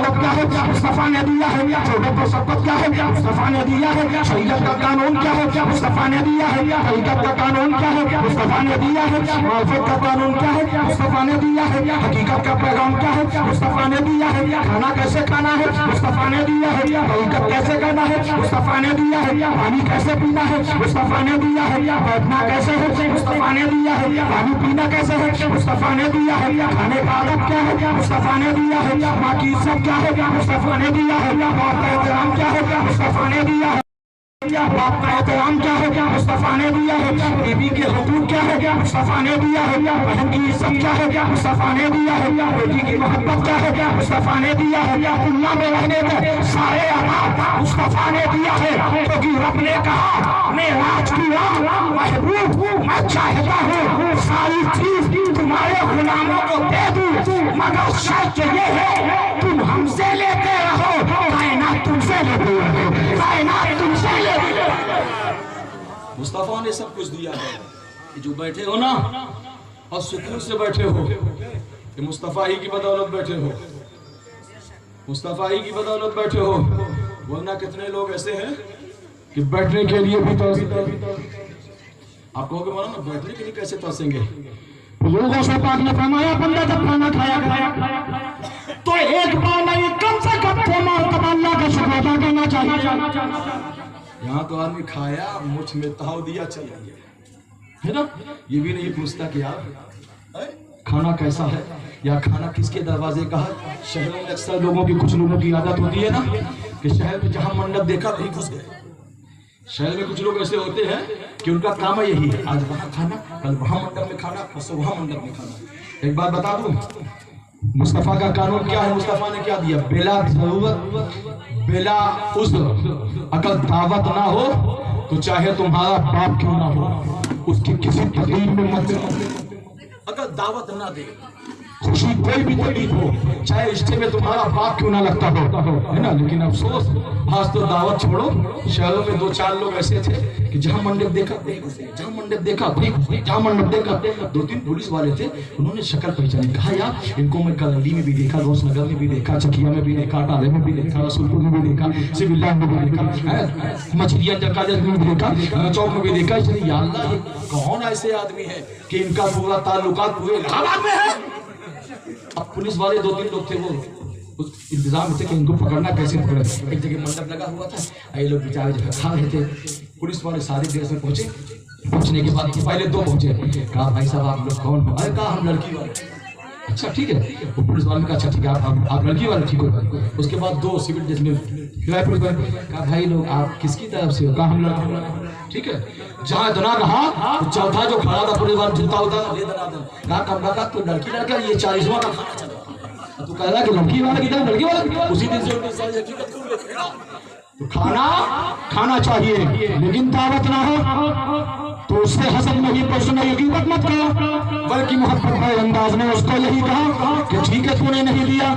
दौलत क्या है, मुस्तफा ने दिया है। छोटों को सबक क्या है, मुस्तफा ने दिया है। शरीयत का कानून क्या है, मुस्तफा ने दिया है। हकीकत का कानून क्या है, मुस्तफा ने दिया है। मार्फत का कानून क्या है, मुस्तफा ने दिया है। हकीकत का पैगाम क्या है, मुस्तफा ने दिया है। खाना कैसे खाना है, मुस्तफा ने दिया है। हकीकत कैसे करना है, मुस्तफा ने दिया है। पानी कैसे पीना है, मुस्तफा ने दिया है। बैठना कैसे है, मुस्तफा ने दिया है। पानी पीना कैसे है, मुस्तफा ने दिया है। खाने का आदत क्या है, मुस्तफा ने दिया है। माँ की इज्जत क्या है, मुस्तफा ने दिया है। बाप का एहतराम क्या है, मुस्तफा ने दिया है। बाप का एहतराम क्या है, मुस्तफा ने दिया है। बीबी के हुकूक क्या है, मुस्तफा ने दिया है। बहन की इज्जत क्या है, मुस्तफा ने दिया है। बेटी की मोहब्बत क्या है, मुस्तफा ने दिया है। दुनिया में रहने के सारे आदाब मुस्तफा ने दिया है, क्योंकि रब ने कहा मेराज किया महबूब मैं चाहता हूँ सारी चीज तुम्हारे गुलामों को दे दूं, मगर शर्त ये है तुम हमसे लेते रहो, कायनात तुमसे लेती रहो, कायनात तुमसे लेती। मुस्तफा ने सब कुछ दिया है। कि जो बैठे हो ना और सुकून से बैठे हो, कि मुस्तफा ही की बदौलत बैठे हो, मुस्तफा ही की बदौलत बैठे हो। वरना कितने लोग ऐसे हैं कि बैठने के लिए भी तो आप कहोगे मानो ना बैठने के लिए कैसे तरसेंगे। लोगों से पाक ने फरमाया बंदा जब खाना खाया तो एक बार नहीं कम से कम अल्लाह का शुक्र अदा करना चाहिए। यहाँ तो आदमी खाया मुझ में ताव दिया चला गया है ना, ये भी नहीं पूछता कि आप खाना कैसा है या खाना किसके दरवाजे का है। शहरों में अक्सर लोगों की, कुछ लोगों की आदत होती है ना कि शहर में जहाँ मंडप देखा वहीं घुस गए। शहर में कुछ लोग ऐसे होते हैं कि उनका काम यही है, आज वहाँ खाना, कल वहाँ मंडप में खाना, परसों वहाँ मंडप में खाना। एक बात बता दूं, मुस्तफा का कानून क्या है, मुस्तफा ने क्या दिया, बेला जरूरत बेला उज़्र। अगर दावत ना हो तो चाहे तुम्हारा बाप क्यों ना हो उसकी किसी तकलीफ में मत। अगर दावत ना दे, खुशी कोई भी तकलीफ हो, चाहे रिश्ते में तुम्हारा बाप क्यों ना लगता हो, है ना। लेकिन अफसोस आज तो दावत छोड़ो, शहरों में 2-4 लोग ऐसे थे कि जहां मंडप देखा, जहां मंडप देखा, जहां मंडप देखा। 2-3 पुलिस वाले थे, उन्होंने शक्ल पहचानी, कहा यार इनको मैं कलंदी में भी देखा, रोशनगर में भी देखा, चकिया में भी देखा, टाले में भी देखा, रसूलपुर में भी देखा, सिविल लाइन में भी देखा, मछलियां में भी देखा, चौक में भी देखा। इसलिए या अल्लाह कौन ऐसे आदमी है कि इनका पूरा ताल्लुकात पूरे इलाहाबाद में है। अब पुलिस वाले 2-3 लोग थे, वो उस इंतजाम थे कि इनको पकड़ना कैसे पकड़े। एक जगह मंडप लगा हुआ था, ये लोग बेचारे जो खा रहे थे। पुलिस वाले सारी देर से पहुंचे, पहुंचने के बाद पहले 2 पहुंचे, कहा भाई साहब आप लोग कौन हो। अरे कहा हम लड़की वाले। अच्छा ठीक है, वो पुलिस वाले ने कहा अच्छा ठीक है आप लड़की वाले, ठीक हो। उसके बाद 2 सिविल ड्रेस में पुलिस वाले कहा भाई लोग आप किसकी तरफ से हो, कहा हम लड़की वाले, ठीक है। जहाँ इतना कहा तो चौथा जो खड़ा था पुलिस वाला जूता उतारा, ले दना कहा कमरा का तो लड़की लड़का ये 40वां का खाना चला। तो कह रहा कि लड़की वाला किधर, लड़की वाला। उसी दिन से उनकी सारी हकीकत खुल गई ना। तो खाना चाहिए लेकिन दावत ना हो तो उससे हसन नहीं, प्रश्न नहीं, गिबत मत करो, बल्कि मोहब्बत भरे अंदाज में उसको यही कहा कि ठीक है तूने नहीं दिया,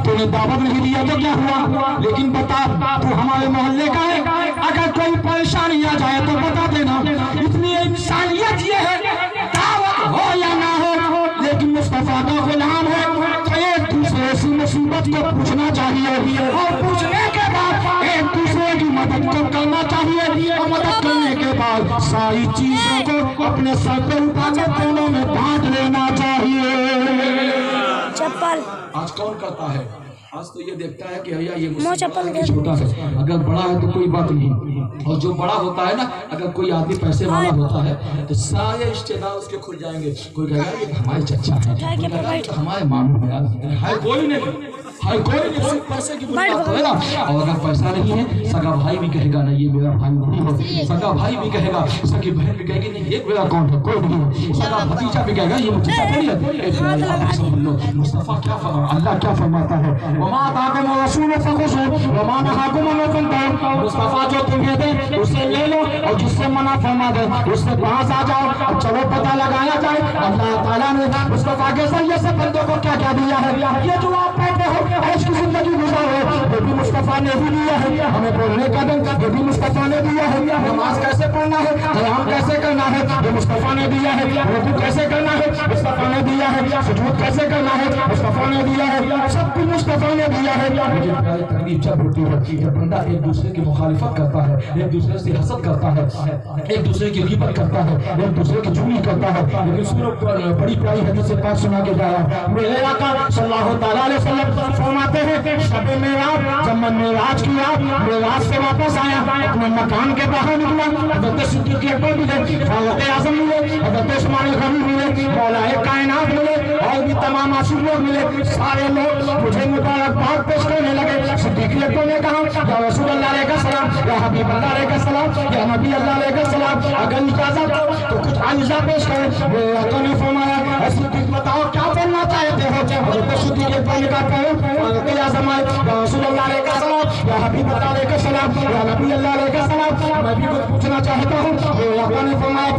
तूने दावत नहीं दिया तो क्या हुआ, लेकिन बता तू हमारे मोहल्ले का है, अगर कोई परेशानी आ जाए तो बता देना। इतनी इंसानियत ये है, दावत हो या ना हो लेकिन मुस्तफा का गुलाम है तो एक दूसरे से मुसीबत को पूछना चाहिए और पूछने के बाद एक दूसरे की मदद को करना चाहिए और मदद करने के बाद सारी चीजों को अपने सर पे उठा के दोनों में बांट लेना चाहिए। चप्पल आज कौन करता है, आज तो ये देखता है कि भैया ये मुझसे छोटा है, अगर बड़ा है तो कोई बात नहीं। और जो बड़ा होता है ना, अगर कोई आदमी पैसे वाला होता है तो सारे रिश्तेदार उसके खुल जाएंगे। कोई कहेगा ये हमारे चचा है, हमारे मामू है, कोई नहीं, हर कोई नहीं, पैसे की बुनियाद है ना। और अगर पैसा नहीं है, सगा भाई भी कहेगा ना ये मेरा भाई नहीं है, सगा भाई भी कहेगा, सगी बहन भी कहेगी नहीं ये मेरा कौन है, कोई नहीं है, सगा भतीजा भी कहेगा ये मुझे नहीं है। मुस्तफा क्या फरमा, अल्लाह क्या फरमाता है, मुस्तफा जो तुम्हें दे उससे ले लो और जिससे मना फरमा दे उससे पास आ जाओ। अब चलो पता लगाया जाए अल्लाह ताला ने मुस्तफा के जरिए से बंदों को क्या क्या दिया है। ये जो आप बैठे हो ऐसी जिंदगी गुजारो, वो भी मुस्तफा ने ही दिया है, हमें बोलने का ढंग ये भी मुस्तफा ने दिया है, नमाज कैसे पढ़ना है, क़याम कैसे करना है ये मुस्तफा ने दिया है, रुकू कैसे करना है मुस्तफा ने दिया है, सुजूद कैसे करना है मुस्तफा ने दिया है, सब कुछ मुस्तफा ने दिया है। लेकिन तकलीफ जब होती है जब बंदा एक दूसरे की मुखालिफत करता है, एक दूसरे से हसद करता है, एक दूसरे की गिबत करता है, एक दूसरे की चुगली करता है। लेकिन सुनो बड़ी प्यारी हदीस से पाक सुना के जाया, मेरे आका सल्लल्लाहु तआला अलैहि वसल्लम फरमाते हैं शब मेराज जब मैं मेराज किया, मेराज से वापस आया, अपने मकान के बाहर निकला, हज़रत सिद्दीक़ अकबर मिले, फारूक आज़म मिले, हज़रत उस्मान गनी मिले, मौलाए कायनात मिले और भी तमाम आशिक लोग मिले। सारे लोग मुझे मुबारकबाद पेश करने लगे। सिद्दीक़ अकबर ने कहा या रसूल अल्लाह अलैहि सलाम, या हबीब अल्लाह अलैहि सलाम, या नबी अल्लाह अलैहि सलाम, अगर इजाजत हो तो कुछ आइज़ा पेश करें। मेरे आका ने फरमाया सिद्दीक़ बताओ क्या बनना चाहते हो। हज़रत सिद्दीक़ अकबर ने कहा फारूक आज़म या रसूल अल्लाह अलैहि सलाम, या हबीब अल्लाह अलैहि सलाम, या नबी अल्लाह अलैहि सलाम, मैं भी कुछ पूछना चाहता हूँ। मेरे आका ने फरमाया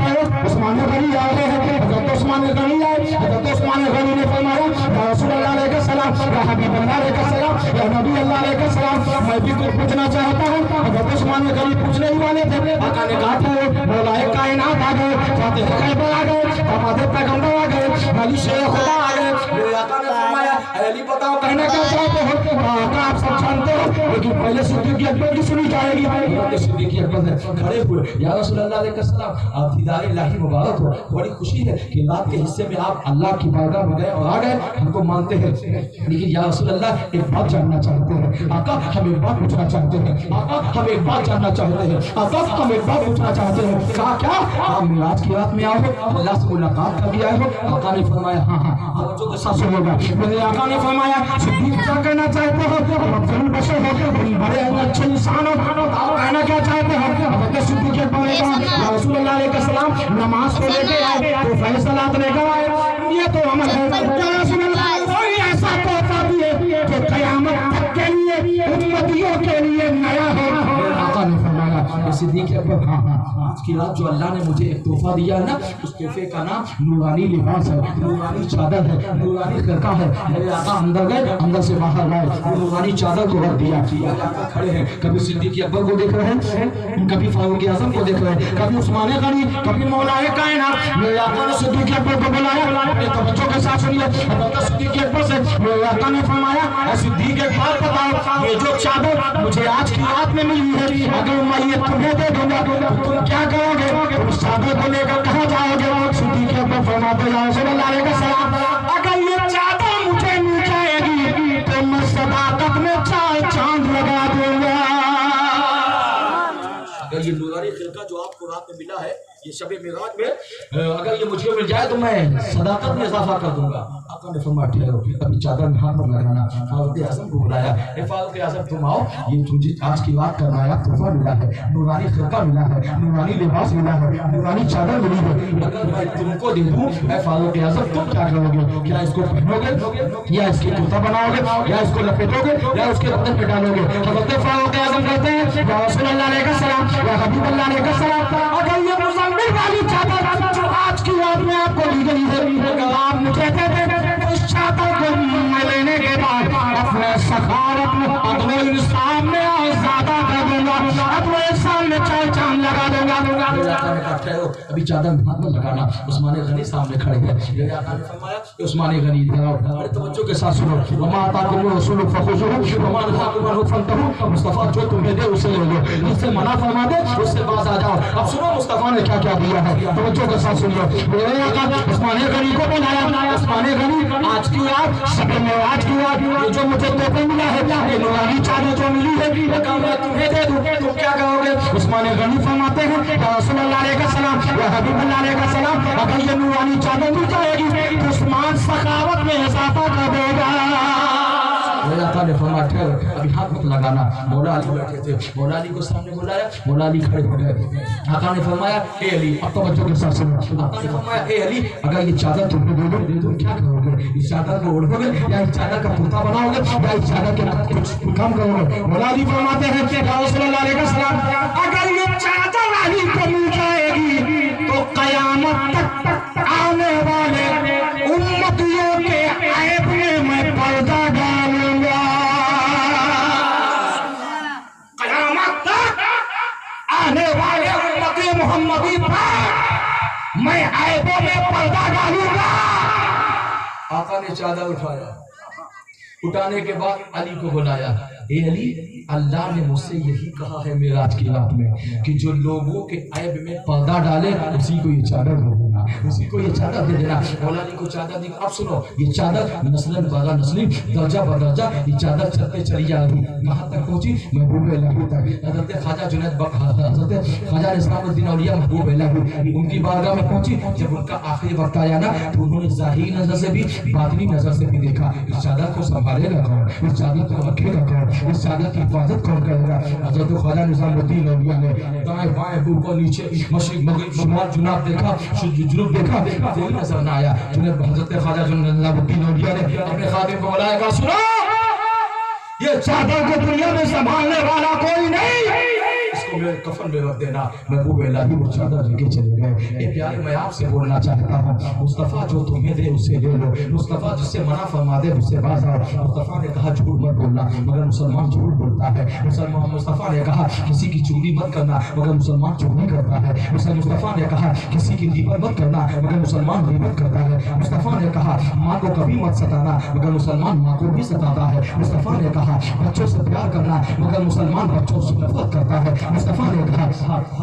उस्मान गनी आ रहे हैं। हज़रत उस्मान गनी आए, हज़रत उस्मान गनी ने फरमाया या रसूल अल्लाह अलैहि सलाम, या हबीब अल्लाह अलैहि सलाम, या नबी अल्लाह अलैहि सलाम, मैं भी कुछ पूछना चाहता हूँ। हज़रत उस्मान गनी पूछने ही वाले थे, आका ने कहा था मौलाए कायनात आ गए, फातिह खैबर आ गए, हमारे पैगंबर आ गए, अली शेर खुदा आ गए। मेरे आका ने फरमाया अली बताओ कहना क्या चाहते हो। आका आप सब जानते हो, लेकिन पहले सिद्दीक़ अकबर की सुनी जाएगी। सिद्दीक़ अकबर ने खड़े हुए या रसूल अल्लाह अलैहि सलाम आप दीदार इलाही मुबारक हो, बड़ी खुशी है कि रात के हिस्से में आप अल्लाह की बारगाह में गए और आ गए, हमको मानते हैं। लेकिन या रसूल अल्लाह एक बात जानना चाहते हैं। आका हम एक बात पूछना चाहते हैं, आका हम एक बात जानना चाहते हैं, आका हम एक बात पूछना चाहते हैं। कहा क्या आप मेराज की रात में आओ, अल्लाह से मुलाकात कर दिया हो। आका ने फरमाया हाँ हाँ जो गुस्सा से होगा। मेरे आका ने फरमाया सिद्दीक़ क्या कहना चाहते हो, आप जरूर बशर हो, बड़े अच्छे इंसान हो, आप कहना क्या चाहते हो। हज़रत सिद्दीक़ अकबर ने कहा या रसूल अल्लाह अलैहि सलाम नमाज को लेके आए तो फैसलात लेकर आए, ये तो अमल है। या रसूल अल्लाह कोई ऐसा तोहफा दिए जो क़यामत तक के लिए उम्मतियों के लिए नया हो। आका ने फरमाया सिद्दीक़ अकबर हाँ हाँ आज की रात जो अल्लाह ने मुझे एक तोहफा दिया है ना, उस तोहफे का नाम नूरानी लिबास है, नूरानी चादर है, नूरानी खिरका है। मेरे आका अंदर गए, अंदर से बाहर आए, नूरानी चादर को रख दिया। आका खड़े हैं, कभी सिद्दीक़ अकबर को देख रहे हैं, कभी फारूक आज़म को देख रहे हैं, कभी उस्मान गनी, कभी मौलाए कायनात। मेरे आका ने सिद्दीक़ अकबर को बुलाया, अपने तवज्जो के साथ सुनिए। हज़रत सिद्दीक़ अकबर से मेरे आका ने फरमाया सिद्दीक़ एक बात बताओ, ये जो चादर मुझे आज की रात में मिली है, अगर मैं ये तुम्हें दे दूंगा तो तुम क्या करोगे, उस चादर को लेकर कहाँ जाओगे। सिद्दीक़ अकबर फरमाते या रसूल अल्लाह अलैहि सलाम अगर ये चादर मुझे मिल जाएगी तो मैं सदाकत में 4 चांद लगा दूंगा। अगर ये नूरानी खिलका जो आपको रात में मिला है, ये शब मेराज में अगर ये मुझे मिल जाए तो मैं सदाकत में इजाफा कर दूंगा। आका ने फरमाया ठहरो, अभी चादर में हाथ मत लगाना। फारूक आज़म को बुलाया, फारूक आज़म तुम आओ, ये तुझे आज की बात करवाया तोहफा मिला है, नूरानी खिलका मिला है, नूरानी लिबास मिला है, नूरानी चादर मिली है। अगर मैं तुमको दे दूं फारूक आज़म तुम क्या करोगे, क्या इसको पहनोगे या इसकी कुर्ता बनाओगे या इसको लपेटोगे या उसके बदन पे डालोगे। हज़रत फारूक आज़म कहते हैं या रसूल अल्लाह अलैहि सलाम, या हबीब अल्लाह अलैहि सलाम अगर ये मुज़म्मिल वाली चादर जो आज की रात में आपको दी गई है, अगर आप मुझे दे दें तो इस चादर को मैं लेने के बाद अपने सखारत में अपने इंसान में और ज्यादा कर दूंगा, अपने इंसान में 4 चांद लगा दूंगा। अभी चादर में हाथ में लगाना। उस्मान गनी सामने खड़े हैं। उस्मान गनी बड़े तवज्जो के साथ सुनो। मुस्तफा जो तुम्हें दे उसे ले लो, जिससे मना फरमा दे उससे बाज आ जाओ। अब सुनो मुस्तफा ने क्या क्या दिया है, तवज्जो के साथ सुनिए। मेरे आका उस्मान गनी को बुलाया। उस्मान गनी आज की रात शब मेराज की रात ये जो मुझे तोहफा मिला है, ये नूरानी चादर जो मिली है, मैं तुम्हें दे दूं, तुम क्या करोगे। उस्मान गनी फरमाते हैं या रसूल अल्लाह अलैहि सलाम, या हबीब अल्लाह अलैहि सलाम अगर ये नूरानी चादर मिल जाएगी तो उस्मान सखावत में इजाफा कर देगा। आका ने फरमाया ठहरो, अभी हाथ मत लगाना। मौला अली बैठे थे, मौला अली को सामने बुलाया, मौला अली खड़े हो गए। आका ने फरमाया ए अली, अब तवज्जो के साथ सुनो। आका ने फरमाया ए अली अगर ये चादर तुम्हें दे दूं तो क्या करोगे, इस चादर को ओढ़ोगे या इस चादर का कुर्ता बनाओगे या इस चादर के कुछ काम करोगे। मौला अली फरमाते हैं या रसूल अल्लाह अलैहि सलाम अगर ये चादर अली को मिल जाएगी तो क़यामत तक आने वाले उम्मतियों के ऐब में मैं पर्दा डालूंगा। ऐबों में पर्दा डालूंगा। आका ने चादर उठाया, उठाने के बाद अली को बुलाया, ए अली, अल्लाह ने मुझसे यही कहा है मेराज की रात में कि जो लोगों के ऐब में पर्दा डाले उसी को ये चादर दे देना, उसी को ये चादर दे देना। मौला अली को चादर दी। अब सुनो, ये चादर नस्लन बगा नस्ली, दर्जा बदर्जा ये चादर चलते चली जा रही। कहाँ तक पहुंची? महबूब इलाही तक। हजरत ख्वाजा जुनैद हजरत ख्वाजा निज़ामुद्दीन औलिया महबूब इलाही उनकी बारगाह में पहुंची। जब उनका आखिरी वक्त आया ना, तो उन्होंने ज़ाहिरी नजर से भी बातिनी नजर से भी देखा, इस चादर को संभालेगा कौन, इस चादर को रखेगा कौन, इस चादर की हिफाजत कौन करेगा। हजरत ख्वाजा निज़ामुद्दीन औलिया ने दाएं बाएं ऊपर नीचे मशरिक मगरिब शुमाल जुनाब देखा, जुनूब देखा, कोई नजर ना आया। हजरत ख्वाजा निज़ामुद्दीन औलिया ने अपने खादिम को बुलाया, कहा सुनो, ये चादर को दुनिया में संभालने वाला कोई नहीं, इसको मेरे कफन में रख देना। महबूब इलाही वो चादर लेके चले गए। ये प्यारे, मैं आपसे बोलना चाहता हूँ, मुस्तफ़ा जो तुम्हें दे उससे ले लो, मुस्तफ़ा जिससे मना फरमा दे उससे बाज आओ। मुस्तफ़ा ने कहा झूठ मत बोलना, मगर मुसलमान झूठ बोलता है। मुसलमान मुस्तफ़ा ने कहा किसी की चुगली मत करना, मगर मुसलमान चुगली करता है। मुस्तफ़ा ने कहा किसी की गीबत मत करना, मगर मुसलमान गीबत करता है। मुस्तफ़ा ने कहा माँ को कभी मत सताना, मगर मुसलमान माँ को भी सताता है। मुस्तफ़ा ने कहा बच्चों से प्यार करना, मगर मुसलमान बच्चों से नफरत करता है। मुस्तफ़ा ने कहा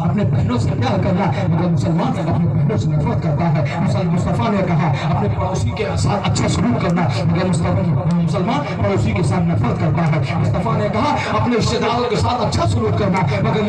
अपने बहनों से प्यार करना, मगर मुसलमान अपने बहनों से नफरत करता है। मुस्तफ़ा ने कहा अपने पड़ोसी के साथ अच्छा सलूक करना, मगर मुसलमान पड़ोसी के साथ नफरत करता है। मुस्तफ़ा ने कहा अपने रिश्तेदारों के साथ अच्छा सलूक करना, मगर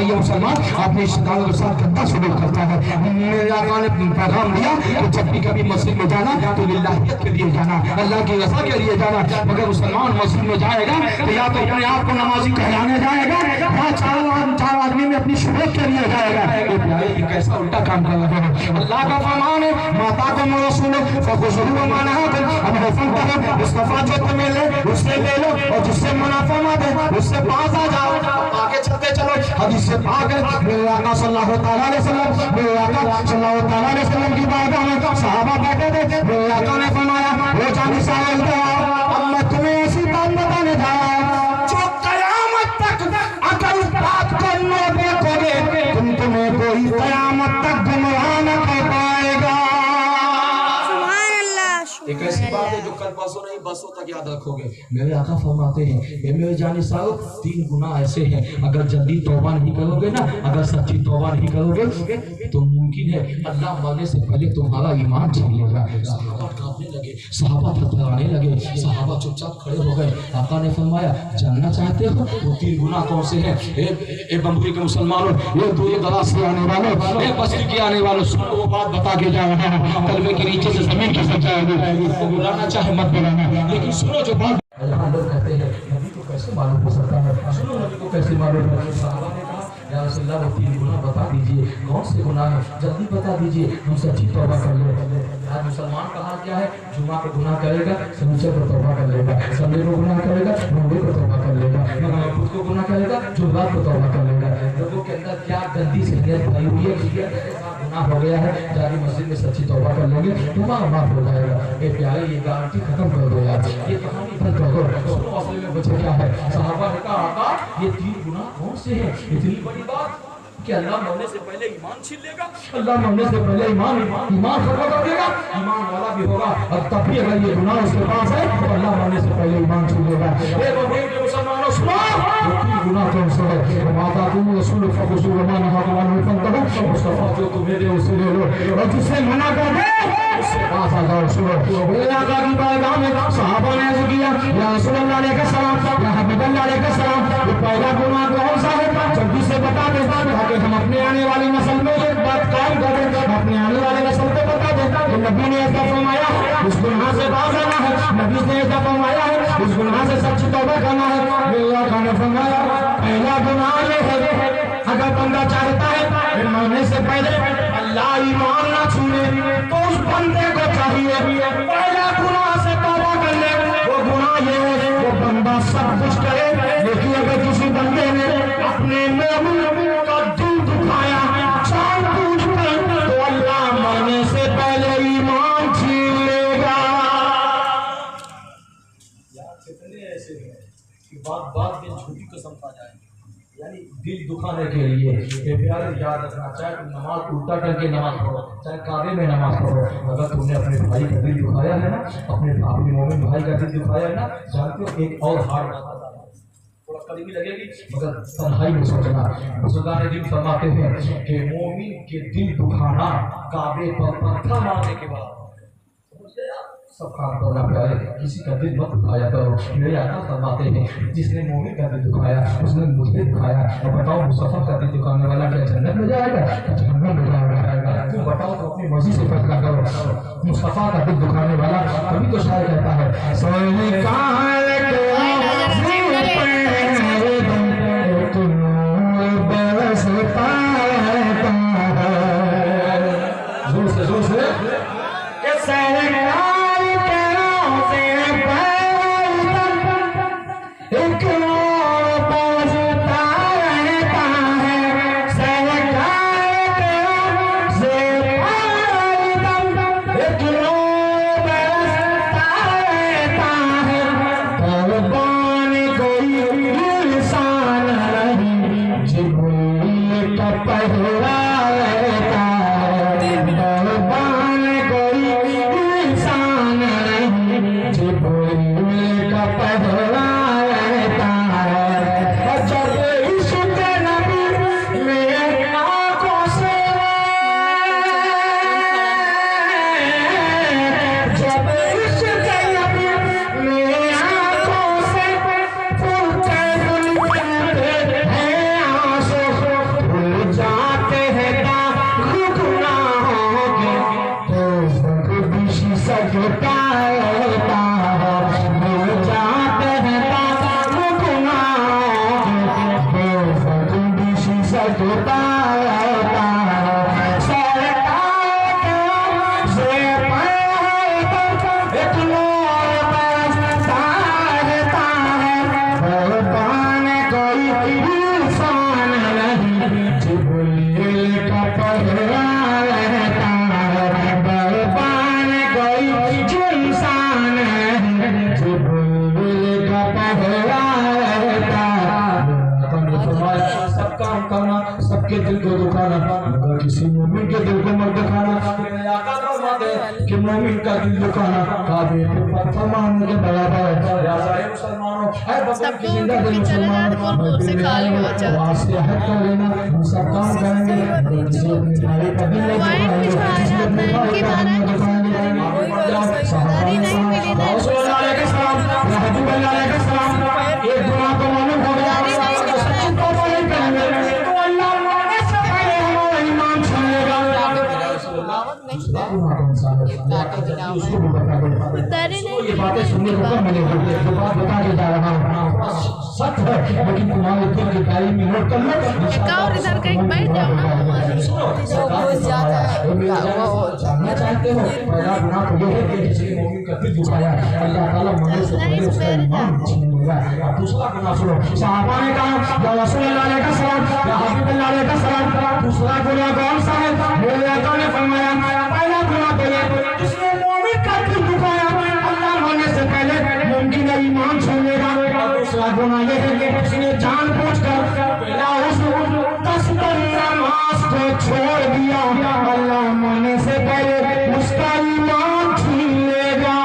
ये मुसलमान अपने रिश्तेदारों के साथ गंदा सलूक करता है। मेरे आका ने पैगाम दिया कि जब भी कभी मस्जिद में जाना तो लिल्लाहियत के लिए जाना, अल्लाह की रज़ा के लिए जाना। मगर मुसलमान मस्जिद में जाएगा तो या तो अपने आप को नमाजी कहलाने जाएगा, या चार आदमी में अपनी शोहरत के लिए जाएगा। ये प्यारे, ये कैसा उल्टा काम कर रहे हैं। अल्लाह का फरमान है, माता को रसूल फखुज़ूहु माना है, अब हुक्म करो मुस्तफ़ा जो तुम्हें ले उससे ले लो, और जिससे मना फरमा दे उससे पास आ जाओ। आगे चलते चलो, हदीस से पाक है, मेरे आका सल्लल्लाहु अलैहि वसल्लम, मेरे आका सल्लल्लाहु अलैहि वसल्लम की बारगाह में सहाबा बैठे थे। मेरे आका ने फरमाया, वो जानी साहिल का अब मैं तुम्हें ऐसी बात बताने जा रहा हूं जो कयामत तक अकल बात करने देखोगे तुम, तुम्हें कोई कयामत तक गुमराह न कर पाएगा। एक ऐसी बात है जो कल परसों नहीं बरसों तक याद रखोगे। मेरे आका फरमाते हैं, ये मेरे जाने साहब 3 गुनाह ऐसे हैं, अगर जल्दी तौबा नहीं करोगे ना, अगर सच्ची तौबा नहीं करोगे तो मुमकिन है अल्लाह मरने से पहले तुम्हारा ईमान छीन लेगा। सहाबा कांपने लगे, सहाबा थरथराने लगे, सहाबा चुपचाप खड़े हो गए। आका ने फरमाया, जानना चाहते हो वो 3 गुनाह कौन से हैं? ए बम्बई के मुसलमानों, ये दूर दराज से आने वालों, एक बस्ती के आने वालों, सुनो वो बात बता के जा रहा है। कलमे के नीचे से जमीन खिसक जाएगी, बुलाना चाहे मत बुलाना, लेकिन सुनो जो बात लोग कहते हैं नबी को कैसे मालूम हो सकता है, सुनो नबी को कैसे मालूम है। सहाबा ने कहा, या रसूलल्लाह वो 3 गुनाह बता दीजिए, कौन से गुनाह है, जल्दी बता दीजिए, हम सच्ची तौबा कर ले। आज मुसलमान कहा क्या है, जुमा को गुनाह करेगा सनीचर को तौबा कर लेगा, संडे को गुनाह करेगा मंगल को तौबा कर लेगा, खुद को गुनाह करेगा जुम्मत को तौबा कर लेगा। लोगों के अंदर क्या गंदी सीनियत भरी हुई है, गुनाह हो गया है, जारी मस्जिद में सच्ची तौबा कर लेंगे तुम्हारा माफ हो जाएगा। ये प्यारे, ये गारंटी खत्म कर दो यार, ये कहानी बंद कर दो। सुनो असली में बचे क्या है। सहाबा ने कहा, आका ये 3 गुनाह कौन से हैं? इतनी बड़ी बात कि अल्लाह मरने से पहले ईमान छीन लेगा, अल्लाह मरने से पहले ईमान खत्म कर देगा, ईमान वाला भी होगा, और तब भी अगर ये गुनाह उसके पास है तो अल्लाह मरने से पहले ईमान छीन लेगा। मुसलमानों सुनो, 3 गुनाह कौन से है? माता तुम रसूल फखुज़ूहु मा नहाकुम अन्हु फंतहू, मुस्तफा जो तुम्हें दे उसे ले लो, और जिससे मना कर दे उससे पास आ जाओ। सुनो, अल्लाह का की बारगाह में सहाबा ने अर्ज़ किया, या रसूलल्लाह अलैहि सलाम, या हबीबल्लाह अलैहि सलाम, ये पहला गुनाह कौन सा है? जल्दी से बता दे ताकि हम अपने आने वाली नस्ल में ये बात कायम करें, अपने आने वाले नस्ल को बता दें कि नबी ने ऐसा फरमाया है, इस गुनाह से बाज आना है, नबी ने ऐसा फरमाया है, इस गुनाह से सच्ची तौबा करना है। मेरे आका ने फरमाया, पहला गुनाह ये है, अगर बंदा चाहता है कि मरने से पहले अल्लाह ईमान ना छूने तो उस बंदे को चाहिए पहला गुनाह से तौबा कर ले। वो गुनाह ये है, वो बंदा सब कुछ करे, लेकिन अगर किसी बंदे ने अपने मोमिन का दिल दुखाया जानबूझकर तो अल्लाह मरने से पहले ईमान छीन लेगा। यार कितने ऐसे हैं कि बात में झूठी कसम खा जाए, यानी दिल दुखाने के लिए। ये प्यारे याद रखना, चाहे तुम नमाज उल्टा करके नमाज पढ़ो, चाहे काबे में नमाज पढ़ो, अगर तुमने अपने भाई का दिल दुखाया है ना, अपने मोमिन भाई का दिल दुखाया है ना, जानते हो एक और हार थोड़ा कड़वी लगेगी मगर तन्हाई में सोचना। बुजुर्गान दिन फरमाते हैं कि मोमिन के दिल दुखाना काबे पर पत्थर मारने के बाद। सब काम करना प्यारे, किसी का दिल मत दुखाया करो। मेरे आका फरमाते हैं जिसने मोमिन का दिल दुखाया उसने मुझे दुखाया। और बताओ मुसफ़र का दिल दुखाने वाला क्या जन्नत में जाएगा, जहन्नम में जाएगा? तुम बताओ तो अपनी मर्जी से फैसला करो। मुस्तफा का दिल दुखाने वाला कभी तो शायर कहता है जोर से सबके दिल को दुखाना, मगर किसी मोमिन के दिल को मत दुखाना। कि मोमिन का दिल दुखाना काबे पे पत्थर मारने के बराबर है। या सारे मुसलमानों है बगल की जिंदा दिल मुसलमानों वास्ते हद कर लेना, हम सब काम करेंगे किसी अपने भाई का दिल नहीं दुखाएंगे, किसी अपने भाई का दिल नहीं दुखाएंगे। सहाबाए सलाम रहमतुल्लाह अलैहि एक दुआ तो मालूम हो गया ये बातें सुनने को कब मिलेगी? जो बात बता के जा रहा हूँ सच है, लेकिन तुम्हारे दिल की डायरी में नोट कर लो। इधर कहीं बैठ जाओ ना, जानना चाहते हो पहला गुनाह तो ये है कि किसी मोमिन का दिल दुखाया, अल्लाह ताला मरने से पहले उसका ईमान छीनेगा। और दूसरा गुनाह सुनो, सहाबा ने कहा या रसूलुल्लाह अलैहि सलाम, या हबीबुल्लाह अलैहि सलाम, दूसरा गुनाह कौन सा है? मेरे आका ने फरमाया पहला गुनाह तो ये जिसने मोमिन का दिल दुखाया अल्लाह मरने से पहले मुमकिन है ईमान छीनेगा। और दूसरा गुनाह ये है कि उसने जानबूझकर बिना उज़्र 10 नमाज को छोड़ दिया, अल्लाह मरने से पहले उसका ईमान छीन लेगा।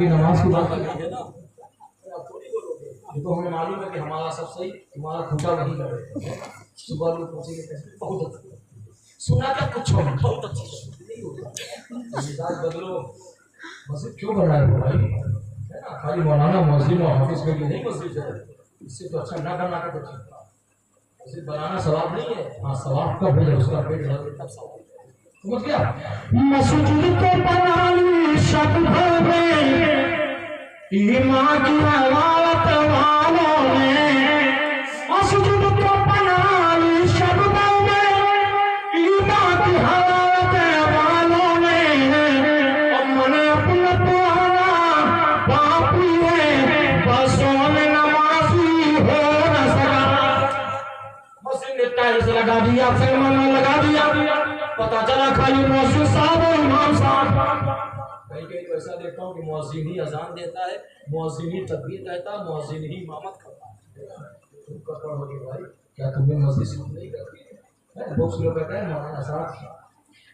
नमाज की बात करेंगे ना, तो हमें मालूम है कि हमारा सब सही, तुम्हारा खोटा वही करे। सुबह लोग पूछेंगे बहुत अच्छा सुना था, कुछ बहुत अच्छा नहीं होता। मिजाज बदलो, मस्जिद क्यों बनाए हो भाई? है ना, खाली मौलाना मस्जिद और हाफिज के लिए नहीं मस्जिद है। इससे तो अच्छा ना करना का तो ठीक था। मस्जिद बनाना सवाब नहीं है। हाँ सवाब कब है जब उसका पेट भर तब सवाब। समझ गया? मस्जिद को बनानी शब भर में ईमान की हालत वालों ने, मस्जिद को बनानी शब भर में ईमान की हालत वालों ने, और मैंने अपना पुराना पापी है बसों में नमाजी हो न सका। मस्जिद ने टाइल्स लगा दिया, फिल्म लगा दिया, पता चला खाली मौजूद साहब और इमाम साहब। कहीं कहीं तो ऐसा देखता हूँ कि मुअज्जिन ही अजान देता है, मुअज्जिन ही तकबीर कहता है, मुअज्जिन ही इमामत करता है। तुम कपड़ हो गए भाई, क्या तुम्हें मस्जिद से नहीं करती है? बहुत लोग कहते हैं मौलाना साहब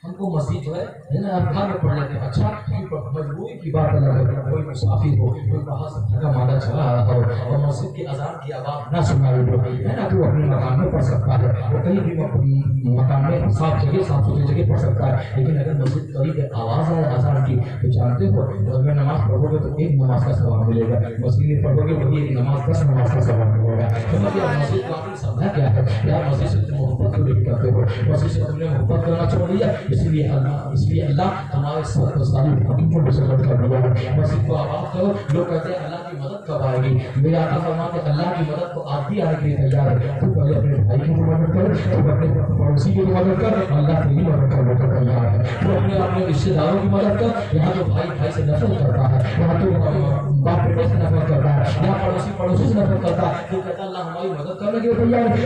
हमको मस्जिद जो है ना आप घर में पढ़ लेते हैं। अच्छा, मजबूरी की बात अलग है, कोई मुसाफिर हो, कोई बाहर से थका मादा चला रहा हो और मस्जिद की अजान की आवाज़ ना सुनाई दो, है ना, तो अपने मकान में पढ़ सकता है, वो कहीं भी मकान में साफ सुथरी जगह पढ़ सकता है। लेकिन अगर मस्जिद कहीं आवाज़ आए अजान की तो जानते हो, अगर नमाज पढ़ोगे तो एक नमाज का सवाब मिलेगा, मस्जिद में पढ़ोगे वही एक नमाज 10 नमाज का सवाब मिलेगा। मतलब यार मस्जिद का आपने समझा क्या है? यार मस्जिद से तुम मोहब्बत क्यों नहीं करते हो? मस्जिद से तुमने मोहब्बत करना छोड़ दिया, इसलिए अल्लाह हमारे साथ सारी हुकूमत को मुसलत कर दिया है। मस्जिद को आबाद करो। लोग कहते हैं अल्लाह की मदद कब आएगी? मेरा आका फरमाते हैं अल्लाह की मदद तो आज भी आने के लिए तैयार है। तू पहले अपने भाई की मदद कर, तू अपने पड़ोसी की मदद कर, अल्लाह तेरी मदद करने को तैयार है। तू अपने रिश्तेदारों की मदद कर। यहाँ तो भाई से नफरत करता है, यहाँ तो बाप बेटे से नफरत करता है, यहाँ पड़ोसी से नफरत करता है, तो कहता है अल्लाह हमारी मदद करने के लिए तैयार है।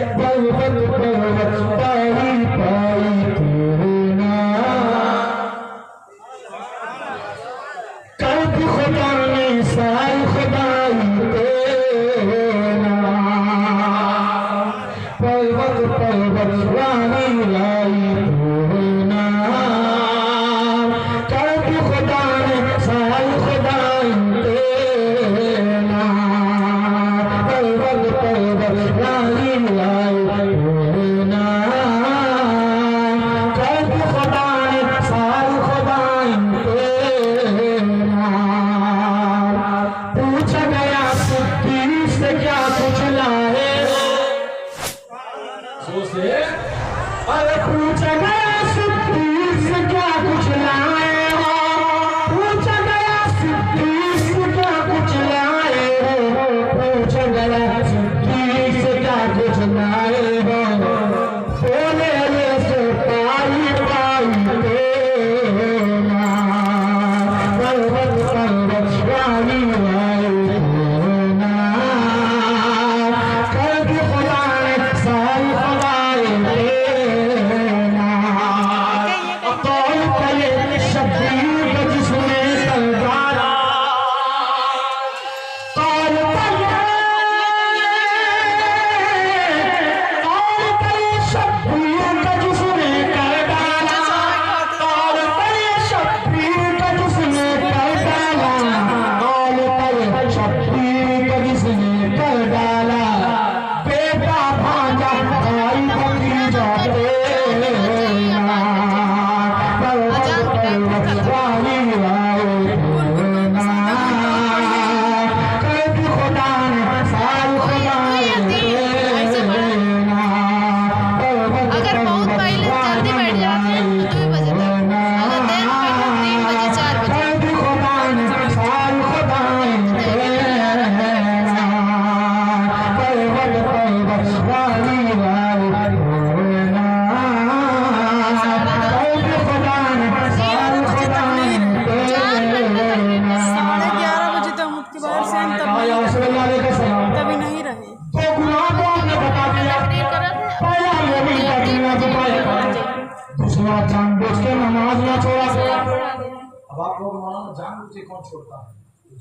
कौन छोड़ता है?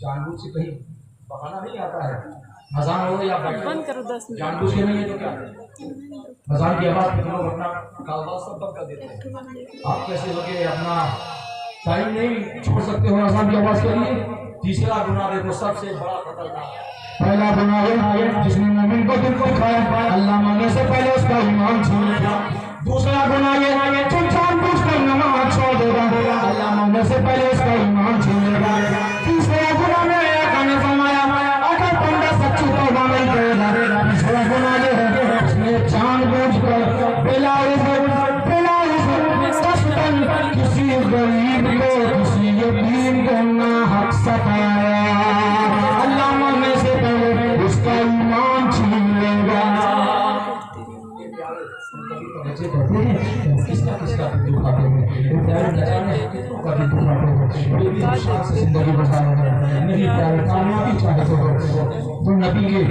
जानबूझ से कहीं बहाना नहीं आता है। अजान हो या बंद करो 10 मिनट, जानबूझ के नहीं है तो क्या? अजान की आवाज़ पे लोग अपना कारोबार सब बंद कर देते हैं। आप कैसे हो के अपना टाइम नहीं छोड़ सकते हो अजान की आवाज़ के लिए? तीसरा गुनाह देखो सबसे बड़ा खतरनाक। पहला गुनाह है जिसने मोमिन को दिल को खाया, अल्लाह मांगने से पहले उसका ईमान छीन लिया। दूसरा गुनाह ये जो जानबूझकर नमाज छोड़ देगा, अल्लाह मांगने से पहले उसका ईमान छीन लेगा। तीसरा गुनाह में आने फरमाया अगर बंदा सच्ची तौबा नहीं करेगा, तीसरा गुनाह ये है उसने जानबूझकर बिला किसी गरीब को किसी यतीम को नाहक सताया, अल्लाह मांगने से पहले उसका ईमान छीन लेगा। किसका दिल दुखाते हैं? कितनों का दिल दुखाते हैं? बेबी खुशहाल से जिंदगी गुजारो नहीं प्यारे कामयाबी चाहते हो तो नबी ने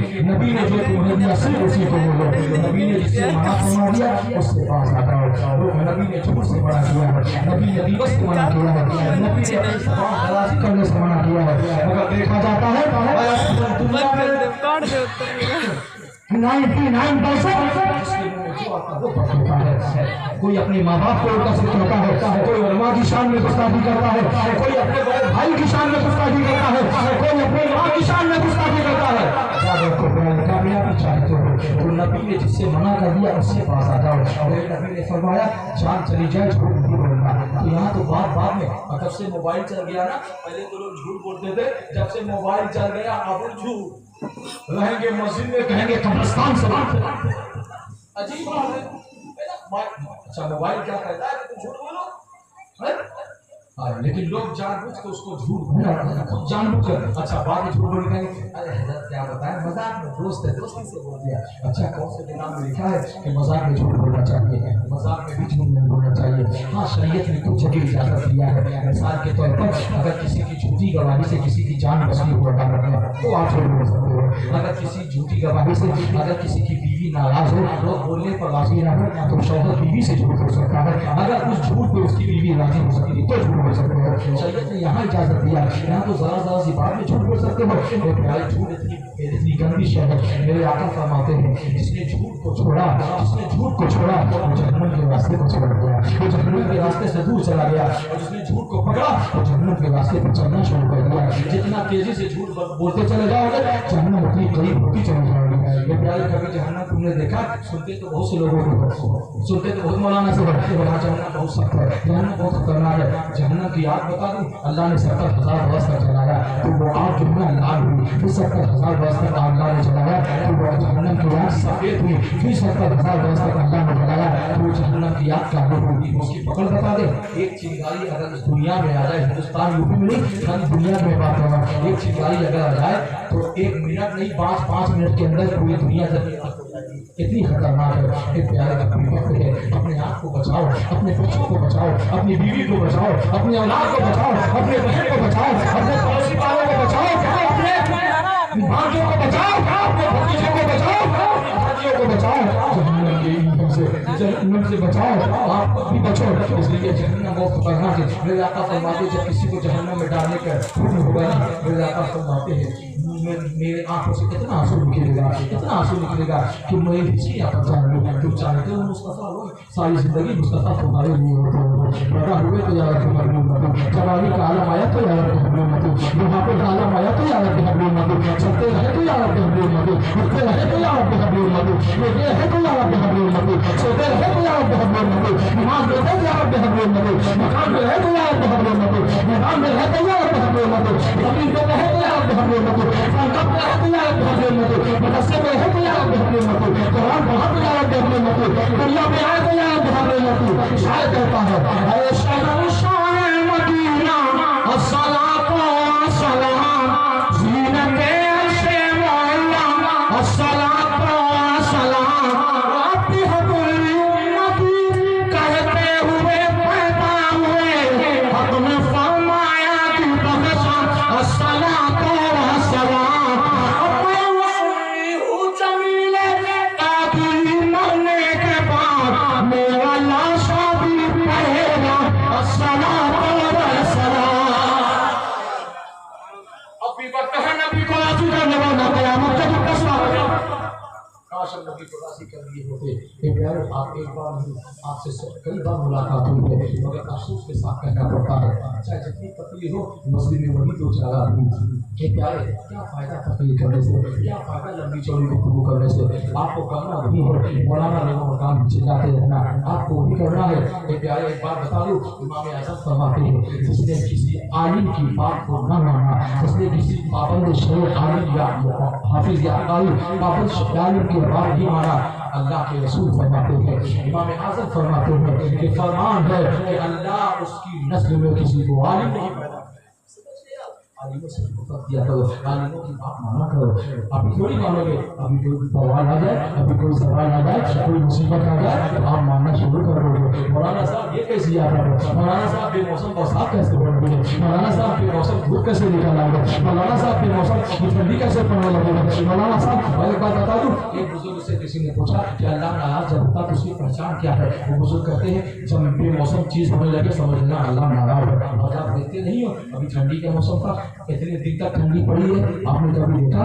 जो तुम्हें दिया सिर्फ उसी को बोलो नबी ने जिससे मना फरमा दिया उससे पास आ जाओ नबी ने झूठ से मना किया है नबी ने दिवस से मना किया है नबी ने दराज करने से मना किया है अगर देखा जाता है 99% कोई अपने माँ बाप को उल्टा सिर्फ कहता है कोई उलमा की शान में गुस्ताखी करता है कोई अपने बड़े भाई की शान में गुस्ताखी करता है कोई अपनी माँ की शान में गुस्ताखी करता है कामयाबी चाहते हो तो नबी ने जिससे मना कर दिया उससे पास आ जाओ और नबी ने फरमाया जान चली जाए झूठ नहीं बोलना तो यहाँ तो बात में जब से मोबाइल चल गया ना पहले तो लोग झूठ बोलते थे जब से मोबाइल चल गया अब झूठ रहेंगे मस्जिद में कहेंगे कब्रिस्तान से अजीब बात है अच्छा मोबाइल क्या कहता है तुम झूठ बोलो लेकिन लोग जानबूझ के उसको झूठ जानबूझ कर अच्छा बाद में झूठ बोल कहेंगे अरे हजरत क्या बताएं मजाक में दोस्त है दोस्ती से बोल दिया अच्छा कौन से किताब में लिखा है कि मजाक में झूठ बोलना चाहिए मजाक में भी झूठ नहीं बोलना चाहिए हाँ शरीयत ने कुछ जगह इजाजत दिया है मिसाल के तौर पर अगर किसी की झूठी गवाही से किसी की जान बचनी हो तो आप झूठ बोल सकते हो अगर किसी झूठी गवाही से अगर किसी की बीवी नाराज हो तो बोलने पर राजी ना हो तो शौहर बीवी से झूठ हो सकता है अगर उस झूठ पे उसकी बीवी राजी हो सकती है तो झूठ बोल सकते हो शरीयत ने यहाँ इजाजत दिया यहाँ तो जरा सी बात में झूठ बोल सकते हो झूठ इतनी गंदी शहर मेरे आका फरमाते हैं जिसने झूठ को छोड़ा वो जहन्नम के रास्ते पर चला गया वो जहन्नम के रास्ते से दूर चला गया और जिसने झूठ को पकड़ा वो जहन्नम के रास्ते पर चलना शुरू कर दिया जितना तेजी से झूठ बोलते चले जाओगे जहन्नम उतनी करीब होती चले जाओगे ये प्यारे कभी जहन्नम तुमने देखा सुनते तो बहुत से लोगों को सुनते तो बहुत मौलाना से बढ़ते हो जहन्नम बहुत सख्त है जहन्नम बहुत खतरनाक है जहन्नम की आग बता दूं अल्लाह ने 70,000 वर्ष तक चलाया तो वो आग जो है लाल हुई फिर 70,000 वर्ष तक अल्लाह ने चलाया तो वो जहन्नम की आग सफेद हुई फिर 70,000 वर्ष तक अल्लाह ने चलाया तो वो जहन्नम की आग काली हुई उसकी पकड़ बता दे एक चिंगारी अगर इस दुनिया में आ जाए हिंदुस्तान यूपी में नहीं खाली दुनिया में बात कर रहा हूँ एक चिंगारी अगर आ जाए तो 1 मिनट नहीं 5 मिनट के अंदर पूरी दुनिया इतनी खतरनाक है कि प्यारे अपने वक्त है अपने आप को बचाओ अपने बच्चों को बचाओ अपनी बीवी को बचाओ अपनी औलाद को बचाओ अपने बहन को बचाओ अपने पड़ोसी वालों को बचाओ अपने भाइयों को बचाओ अपने भतीजों को बचाओ भाइयों को बचाओ जहन्नम से बचाओ आप भी बचो इसलिए जहन्नम बहुत खतरनाक है मेरे आका फरमाते जब किसी को जहन्नम में डालने का हुक्म होगा मेरे आका फरमाते हैं मेरे आंखों से कितना आंसू निकलेगा कि मैं हिचकियां पता नहीं तुम चाहते हो मुस्तफा हो सारी जिंदगी मुस्तफा तुम्हारे लिए होते हो बड़ा हुए तो यार तुम मरने मत जवानी का आलम आया तो यार तुम मरने मत बुढ़ापे का आलम आया तो यार तुम मरने मत चलते रहे तो यार तुम मरने मत उठते रहे तो यार तुम मरने मत लेटे रहे तो यार तुम मरने मत सोते रहे तो यार तुम मरने मत नमाज पढ़ते तो यार तुम मरने मत मकान में रहे तो यार तुम मरने मत मैदान में रहे तो यार तुम मरने मत जमीन पे रहे तो यार तुम मरने मत संकट में रहे तो यार तुम मरने मत मदरसे में रहे तो यार तुम मरने मत कुरान पढ़ा तो यार तुम मरने मत दुनिया में आए तो यार तुम मरने मत शायद कहता है अरे शहर शाह मदीना अस्सलातु वस्सलाम ज़ीनते अर्शे मौला अस्सलातु वस्सलाम आपकी हक़ुल उम्मती कहते हुए पैदा हुए हक़ में फरमाया कि बख्शा अस्सलातु वस्सलाम अपने वली हूँ जमीले ताकि मरने के बाद मेरा लाशा भी पढ़ेगा अस्सलातु नबी को राजी करने वाला कयामत तक फैसला होगा काश नबी को राजी कर लिए होते ये प्यारे आप एक बार नहीं आपसे कई बार मुलाकात हुई है मगर अफसोस के साथ कहना पड़ता है चाहे जितनी तकलीफ हो मस्जिद में वही 2-4 आदमी ये प्यारे क्या फायदा तकलीफ करने से क्या फायदा लंबी चौड़ी गुफ्तगू करने से आपको करना वही है मौलाना लोगों का काम चिल्लाते रहना आपको वही करना है ये प्यारे एक बात बता दूं इमाम आज़म फरमाते हैं जिसने किसी आलिम की बात को न माना उसने किसी पाबंद शेर आलिम या हाफिज या पाबंद आलिम के बात ही माना अल्लाह के रसूल फरमाते हैं इमाम आज़म फरमाते हैं कि फरमान है कि अल्लाह उसकी नस्ल में किसी को आलिम नहीं पैदा आलिमों से फुर्सत किया करो, आलिमों की बात माना करो। अभी थोड़ी मानोगे, अभी कोई सवाल आ जाए, अभी कोई सवाल आ जाए, कोई मुसीबत आ जाए तो आप मानना शुरू कर दोगे। मौलाना साहब ये कैसी याद है, मौलाना साहब बेमौसम बरसात कैसे पड़ रही है, मौलाना साहब बेमौसम धूप कैसे निकल आएगा, मौलाना साहब बेमौसम ठंडी कैसे पड़ने लगेगा। मौलाना साहब मैं एक बात बता दूं, एक बुजुर्ग से किसी ने पूछा कि अल्लाह नाराज जब तक उसकी पहचान क्या है, वो बुजुर्ग कहते हैं जब बेमौसम चीज होने लगे समझना अल्लाह नाराज है। और आप देखते नहीं हो अभी ठंडी का मौसम था, इतने दिन तक ठंडी पड़ी है, आपने कभी देखा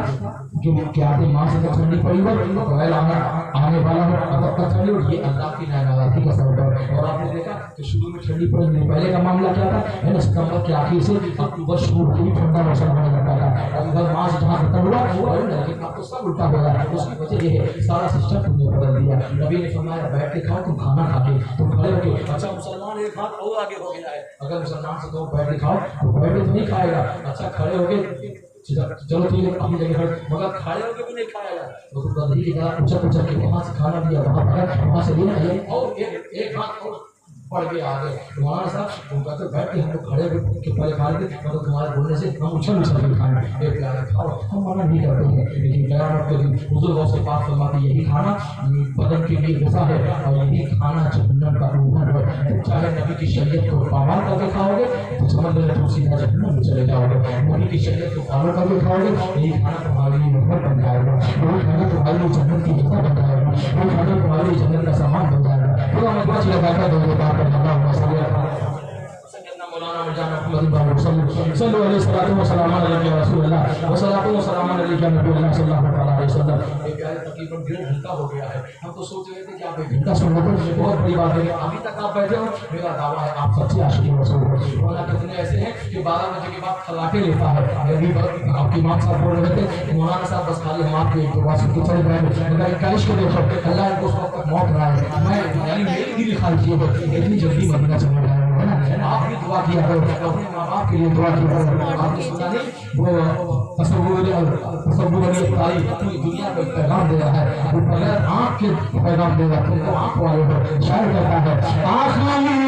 कि क्या माह से तक ठंडी पड़ी है, अप्रैल आने वाला है तब तक ठंडी, और ये अल्लाह की नाराजगी का सबब है। और आपने देखा कि शुरू में ठंडी पड़ी नहीं, पहले का मामला क्या था है ना, सितंबर के आखिर से अक्टूबर शुरू हुई ठंडा मौसम होने लगता था, और इधर मार्च जहाँ खत्म हुआ लेकिन अब तो सब उल्टा हो गया। उसकी वजह ये है सारा सिस्टम तुमने बदल दिया। नबी ने फरमाया बैठ के खाओ, तुम खाना खा के तुम खड़े हो गए। अच्छा मुसलमान एक हाथ और आगे हो गया है, अगर मुसलमान से तुम बैठ के खाओ तो बैठ के तो नहीं खाएगा, अच्छा खड़े हो गए चलो ठीक है अपनी जगह खड़े, मगर खड़े होकर भी नहीं खाएगा। तो बदली की तरह पूछा कि वहाँ से खाना दिया, वहाँ से लेना और एक हाथ और पढ़ के आ गए। मौलाना साहब तुम कहते बैठ के हम लोग खड़े के पहले खा लेते, मतलब तुम्हारे बोलने से हम उछल के खाएं एक प्यारे खाओ, हम मना नहीं करते हैं। लेकिन क़यामत के दिन हुज़ूर गौसे पाक फरमाते यही खाना बदन के लिए ग़िज़ा है और यही खाना जहन्नम का ईंधन है। तुम चाहे नबी की शरीयत को पामाल करके खाओगे तो समझ लेना तुम सीधा जहन्नम में चले जाओगे, नबी की शरीयत को फॉलो करके खाओगे यही खाना तुम्हारे लिए रहमत बन जाएगा, वो खाना तुम्हारे लिए जन्नत की ग़िज़ा बन जाएगा, वो खाना तुम्हारे लिए जन्नत का सामान बन जाएगा। तो हमें कुछ लगाकर दोगे बात मौलाना मिर्जाना सल्लल्लाहु अलैहि वसल्लम तकरीबन 1.5 घंटा हो गया है। हम तो सोच रहे थे कि आप 1 घंटा सुन लो, बहुत बड़ी बात है। अभी तक आप बैठे हो, मेरा दावा है आप सच्चे आशिक रसूल हो। मौलाना कितने ऐसे हैं कि 12 बजे के बाद खलाटे लेता है। अभी आपके इमाम साहब बोल रहे थे मौलाना साहब बस खाली हम आपके एक बात सुनते चले गए, मगर इक्कीस को देखो अल्लाह इनको उस वक्त तक मौत रहा है। मैं यानी मेरी दिल खाली किए हो इतनी जल्दी मदीना चला गया है ना। आप भी दुआ किया करो, अपने माँ बाप के लिए दुआ किया करो। आपने सुना नहीं वो तसव्वुर पूरी दुनिया को पैगाम दे रहा है, वो बगैर आँख के पैगाम देगा, तुमको आँख वाले हो। शायर कहता है आखिरी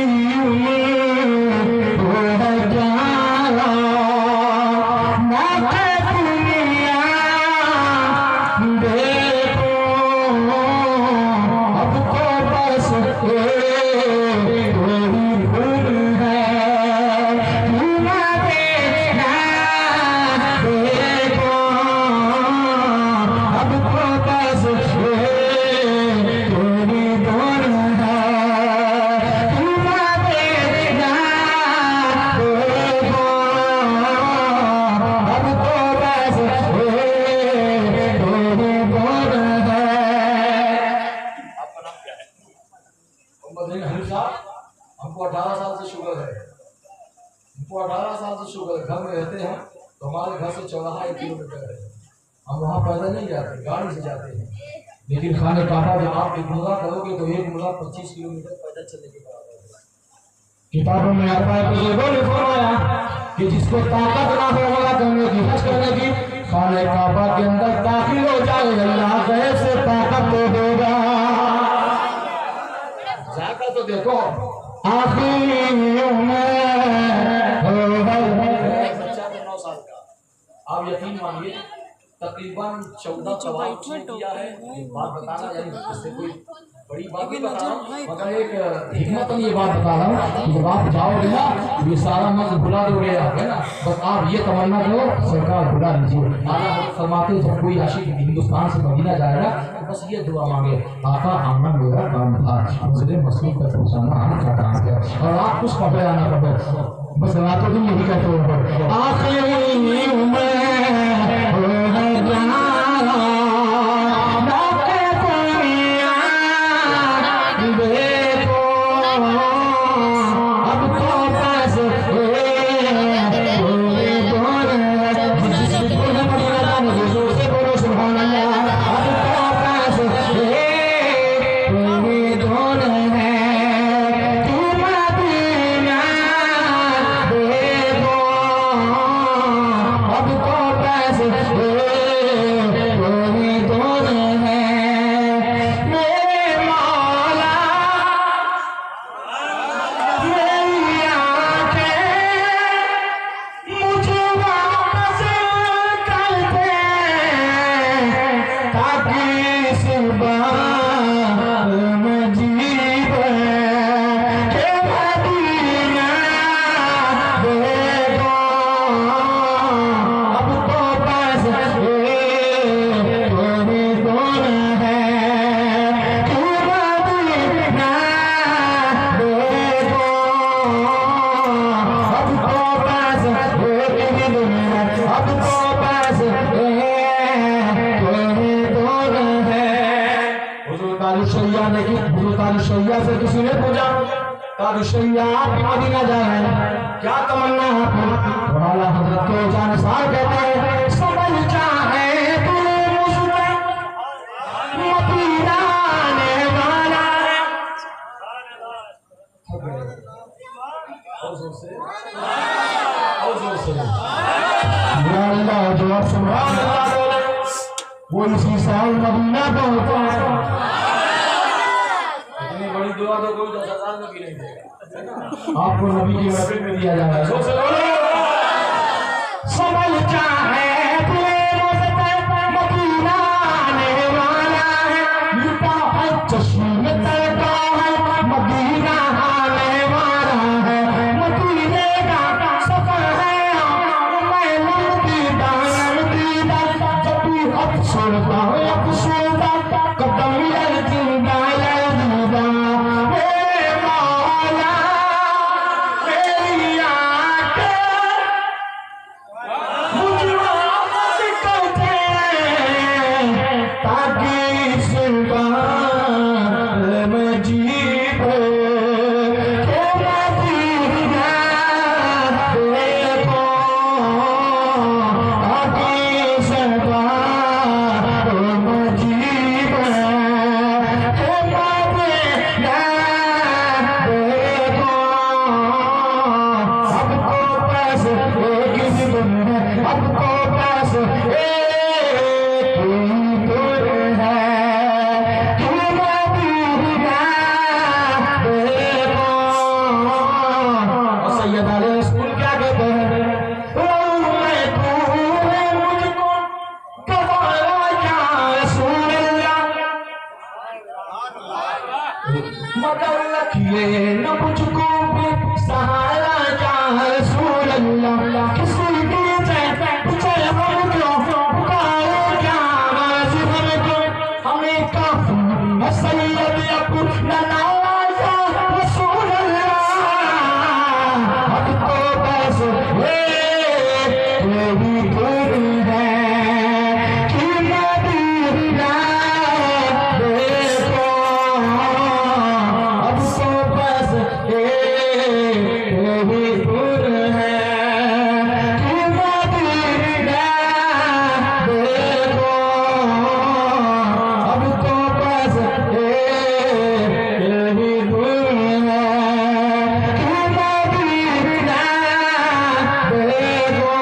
हमको 18 साल से शुगर है, हमको 18 साल से शुगर है। घर में रहते हैं तो हमारे घर से चौराहा 1 किलोमीटर है, हम वहाँ पैदल नहीं जाते, गाड़ी से जाते हैं। लेकिन खाने काटा जब आप एक मुला करोगे तो एक मुला 25 किलोमीटर पैदल चलने के बराबर है। किताबों में आता है बुजुर्गों ने फरमाया कि जिसको ताकत ना हो वाला करने की हज करने की, खाने काबा के अंदर दाखिल हो जाए अल्लाह कैसे ताकत दे देगा। जाकर तो देखो बच्चा 9 साल का, आप यकीन मानिए तकरीबन 14 सवाल किया है। बात बताना यानी इससे कोई बड़ी बात नहीं बता रहा हूँ, मगर एक हिकमत ये बात बता रहा हूँ। जब आप जाओगे ना ये सारा मत भुला दोगे आप, है ना। बस आप ये तमन्ना करो सरकार भुला लीजिए। आला फरमाते जब कोई आशिक हिंदुस्तान से मदीना जाएगा तो बस ये दुआ मांगे, आका आना मेरा काम था, मुझे मसलूक तक पहुँचाना आपका काम है, और आप कुछ पकड़े आना पड़े। बस रातों दिन यही कहते हो आखिरी उम्र अब तो बस तारुशैया ने तारुशैया से किसी ने पूछा तारुशैया आप मदीना जाए क्या तमन्ना वाला हजरत के जानसार कहते हैं समझ चाहे तू मुझे मदीना आने वाला है। जो आप सुभान अल्लाह बोले वो इसी साल मदीना पहुंचा है। इतनी बड़ी दुआ तो कोई 10 साल में भी नहीं देगा। आपको नबी की महफिल में दिया जा रहा है। समझ चाहे मदीना आने वाला है लुटा है चश्मे तलका है मदीना आने वाला है मदीने का सफर है मैं लंबी दीदा जब भी अफसरता कदम जिंदा दीदा मेरे मौला मेरी आंखें ताकि सुल्तान में जीत न मुझको भी सहारा जा रसूल अल्लाह किसी की जय हम क्यों पुकारे क्या आवाज़ हमको हमें काफी है सैयद अपना नवाजा रसूल अल्लाह अब तो बस यही दूर है कि मदीना देखो अब तो बस यही दूर है कि मदीना देखो अब तो बस यही दूर है कि मदीना देखो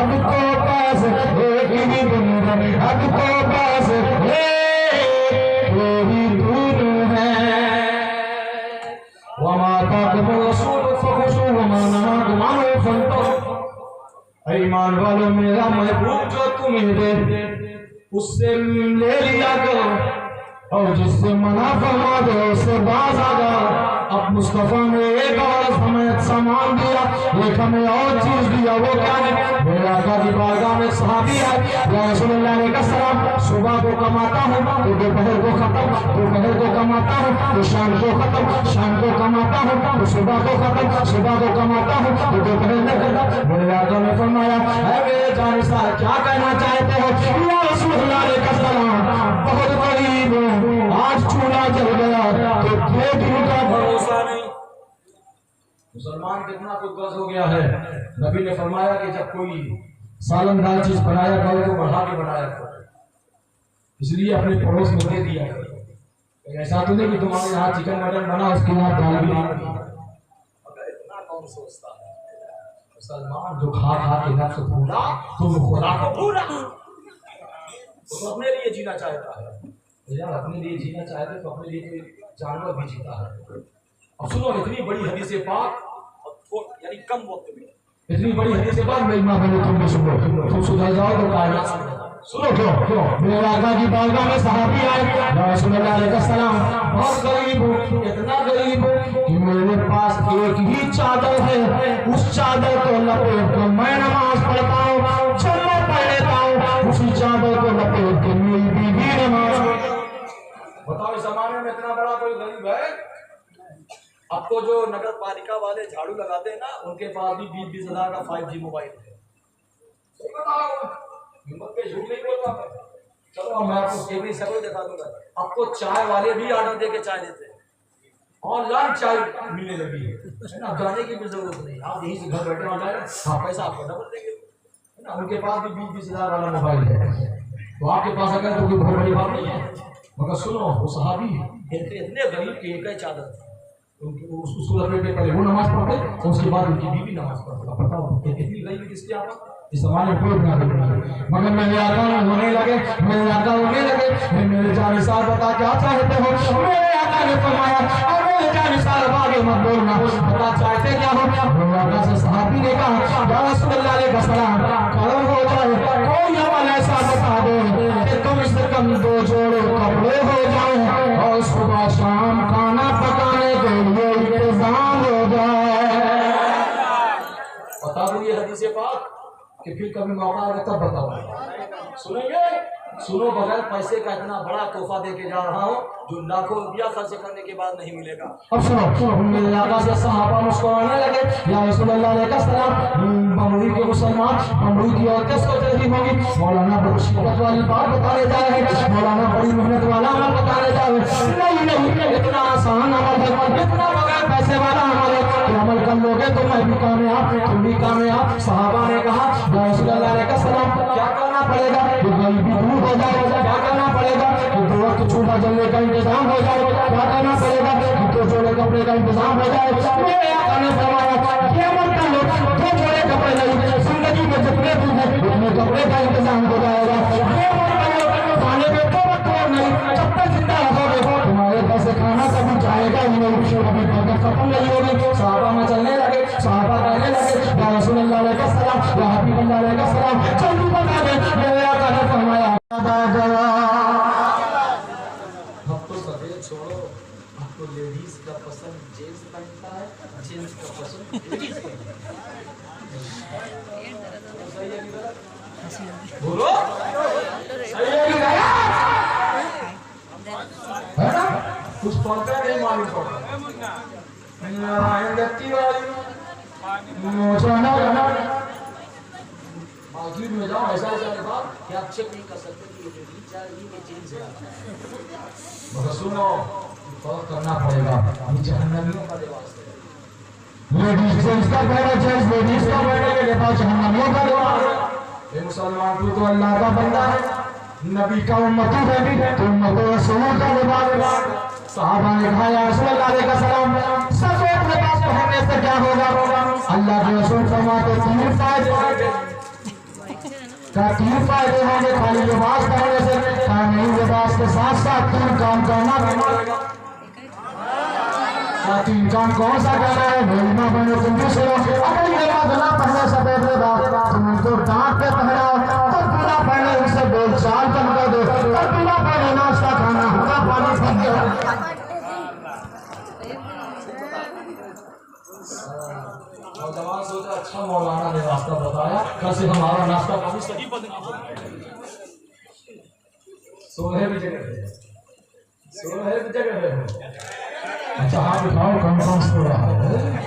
अब तो बस यही दूर है अब तो बस यही दूर है। वमा ताक़ब रसूल फखुशु वमा नहाकुम अन्हु फंतहु। ईमान वालों मेरा महबूब जो तुम्हें दे उससे ले लिया करो और जिससे मना फरमा दो उससे बाज आ जाओ। अब मुस्तफा ने एक और हमें सामान दिया एक हमें और चीज दिया वो क्या है मेरे आका की बारगाह में सहाबी है या रसूलुल्लाह ने कहा सलाम सुबह को कमाता हूँ तो दोपहर को खत्म दोपहर को कमाता हूँ तो शाम को खत्म शाम को कमाता हूँ तो सुबह को खत्म सुबह को कमाता हूँ तो दोपहर में खत्म। मेरे आका ने फरमाया है मेरे जानिसार क्या कहना चाहते हो या रसूलुल्लाह ने कहा सलाम बहुत गरीब हूँ आज चूल्हा जल गया तो खेत का भरोसा नहीं। मुसलमान कितना कुछ हो गया है। नबी ने फरमाया कि जब कोई सालनदार चीज बनाया करो तो बढ़ा के बनाया करो इसलिए अपने पड़ोस में दे दिया करो। ऐसा तो नहीं कि तुम्हारे यहाँ चिकन मटन बना उसके यहाँ दाल भी नहीं बनी। इतना कौन सोचता है मुसलमान जो खा खा के नफ्स पूरा तुम खुदा को पूरा तो अपने लिए जीना चाहता है। यार अपने लिए जीना चाहते तो अपने लिए जानवर भी जीता है। अब सुनो इतनी बड़ी हदीस पाक यानी कम वक्त में इतनी बड़ी हदीस पाक मेरी मां बहनों तुम भी सुनो तुम सुधर जाओ तो कायनात सुनो क्यों मेरे आका की बारगाह में सहाबी आए रसूलुल्लाह अलैहि सलाम बहुत गरीब हूँ इतना गरीब हूँ कि मेरे पास एक ही चादर है उस चादर को लपेट कर मैं नमाज पढ़ता हूँ जब मैं पढ़ लेता हूँ उसी चादर को लपेट के मेरी बीवी नमाज। बताओ इस जमाने में इतना बड़ा कोई गरीब है आपको जो नगर पालिका वाले झाड़ू लगाते हैं ना, उनके पास भी 20-20 हजार का 5G मोबाइल है। हिम्मत पे झूठ नहीं बोलता मैं। चलो मैं आपको केवल सकल दिखा दूंगा। आपको चाय वाले भी ऑर्डर दे के चाय देते हैं, ऑनलाइन चाय मिलने लगी है ना, जाने की भी जरूरत नहीं, आप यहीं से घर बैठे ऑनलाइन, हाँ पैसा आपको डबल देंगे है ना। उनके पास भी 20-20 हजार वाला मोबाइल है, तो आपके पास अगर तो कोई बहुत बड़ी बात नहीं है। मगर सुनो, वो सहाबी इतने गरीब की एक ही चादर थी, उसको लपेट के पहले वो नमाज पढ़ते, उसके बाद उनकी बीवी नमाज पढ़ती। बताओ इतनी गरीबी किसके आप इस समाज में कोई बना नहीं। मगर मेरे आका होने लगे, मेरे आका होने लगे, मेरे जान साहब बता क्या चाहते हो। मेरे आका ने फरमाया, और मेरे जान साहब आगे मत बोलना, बता चाहते क्या हो। मेरे आका से सहाबी ने कहा, या रसूलुल्लाह अलैहि सलाम, कलम हो जाए कोई अमल ऐसा बता दो कि कम से कम 2 जोड़े कपड़े हो जाए और सुबह शाम खाना पकाने के लिए इंतजाम हो जाए। बता दो ये हदीस पाक कि फिर कभी मौका आएगा तब बताओ। सुनेंगे? सुनो, बगैर पैसे का इतना बड़ा तोहफा दे के जा रहा हूँ जो लाखों रुपया खर्च करने के बाद नहीं मिलेगा। अब सुनो, मेरे आका से सहाबा मुस्कुराने लगे, या रसूलुल्लाह अलैहि सलाम, बमूरी के मुसलमान, बमूरी की औरतें सोच रही होगी मौलाना बड़ी शिद्दत वाली बात बताने जा रहे हैं, मौलाना बड़ी मेहनत वाला अमल बताने जा रहे हैं। नहीं, इतना आसान अमल है, इतना बगैर पैसे वाला अमल है कि अमल कर लोगे तो मैं भी कामयाब, तुम भी कामयाब। सहाबा ने कहा, या रसूलुल्लाह अलैहि सलाम, क्या करना पड़ेगा कि गरीबी दूर हो जाए, क्या करना पड़ेगा कि 2 वक्त चूल्हा जलने का इंतजाम हो जाए, क्या करना पड़ेगा कि 2 जोड़े कपड़े का इंतजाम हो जाए। मेरे आका ने फरमाया, ये अमल कर लो, 2 जोड़े कपड़े नहीं, जिंदगी में जितने भी हैं उतने कपड़े का इंतजाम हो जाएगा। ये अमल कर लो, खाने में 2 वक्त और नहीं, जब तक जिंदा रहोगे तुम्हारे घर से खाना कभी जाएगा ही नहीं, कभी बरकत खत्म नहीं होगी। सहाबा में चलने लगे, सहाबा कहने लगे, या रसूलुल्लाह अलैहि सलाम, या हबीबल्लाह अलैहि सलाम, जल्दी बता दे। मेरे आका ने फरमाया, छोड़ो, आपको लेडीज का पसंद जेंट्स पहनता है, जेंट्स का पसंद लेडीज पहनता है। बोलो सही है कि है ना? कुछ पढ़ता नहीं मालूम पड़ता। नारायण व्यक्ति वाली मार्केट में जाओ, ऐसा बात कि आप चेक नहीं कर सकते कि ये लेडीज जा रही है जेंट्स जा रहा है। मगर सुनो, फर्क करना पड़ेगा, हम जहन्नमियों का लिबास है। लेडीज जेंट्स का पहना, जेंट्स लेडीज का पहने के लिबास जहन्नमियों का लिबास है। मुसलमान तू तो अल्लाह का बंदा है, नबी का उम्मती है, तो उम्मत रसूल का लिबास। सहाबा ने कहा, या रसूलुल्लाह अलैहि सलाम, सफेद लिबास पहनने से क्या होगा? अल्लाह के रसूल फरमाते 3 फायदे होंगे खाली लिबास पहनने से। नहीं, लिबास के साथ साथ 3 काम करना पड़ेगा। 3 काम कौन सा करना है? बोलना बने तुम भी सुनो। अगर लिबास ना पहने सफेद लिबास, तुम उनको डांट के पहनाओ, तब बिना पहने उनसे बोलचाल कम कर दो, तब बिना पहने नाश्ता खाना होगा, पानी पी दो। नौजवान सोचा, अच्छा मौलाना ने रास्ता बताया, कल से हमारा नाश्ता पानी सही बदलना पड़ेगा। 16 भी जगह है, 16 भी जगह है। अच्छा हाँ दिखाओ कौन कौन सो रहा है।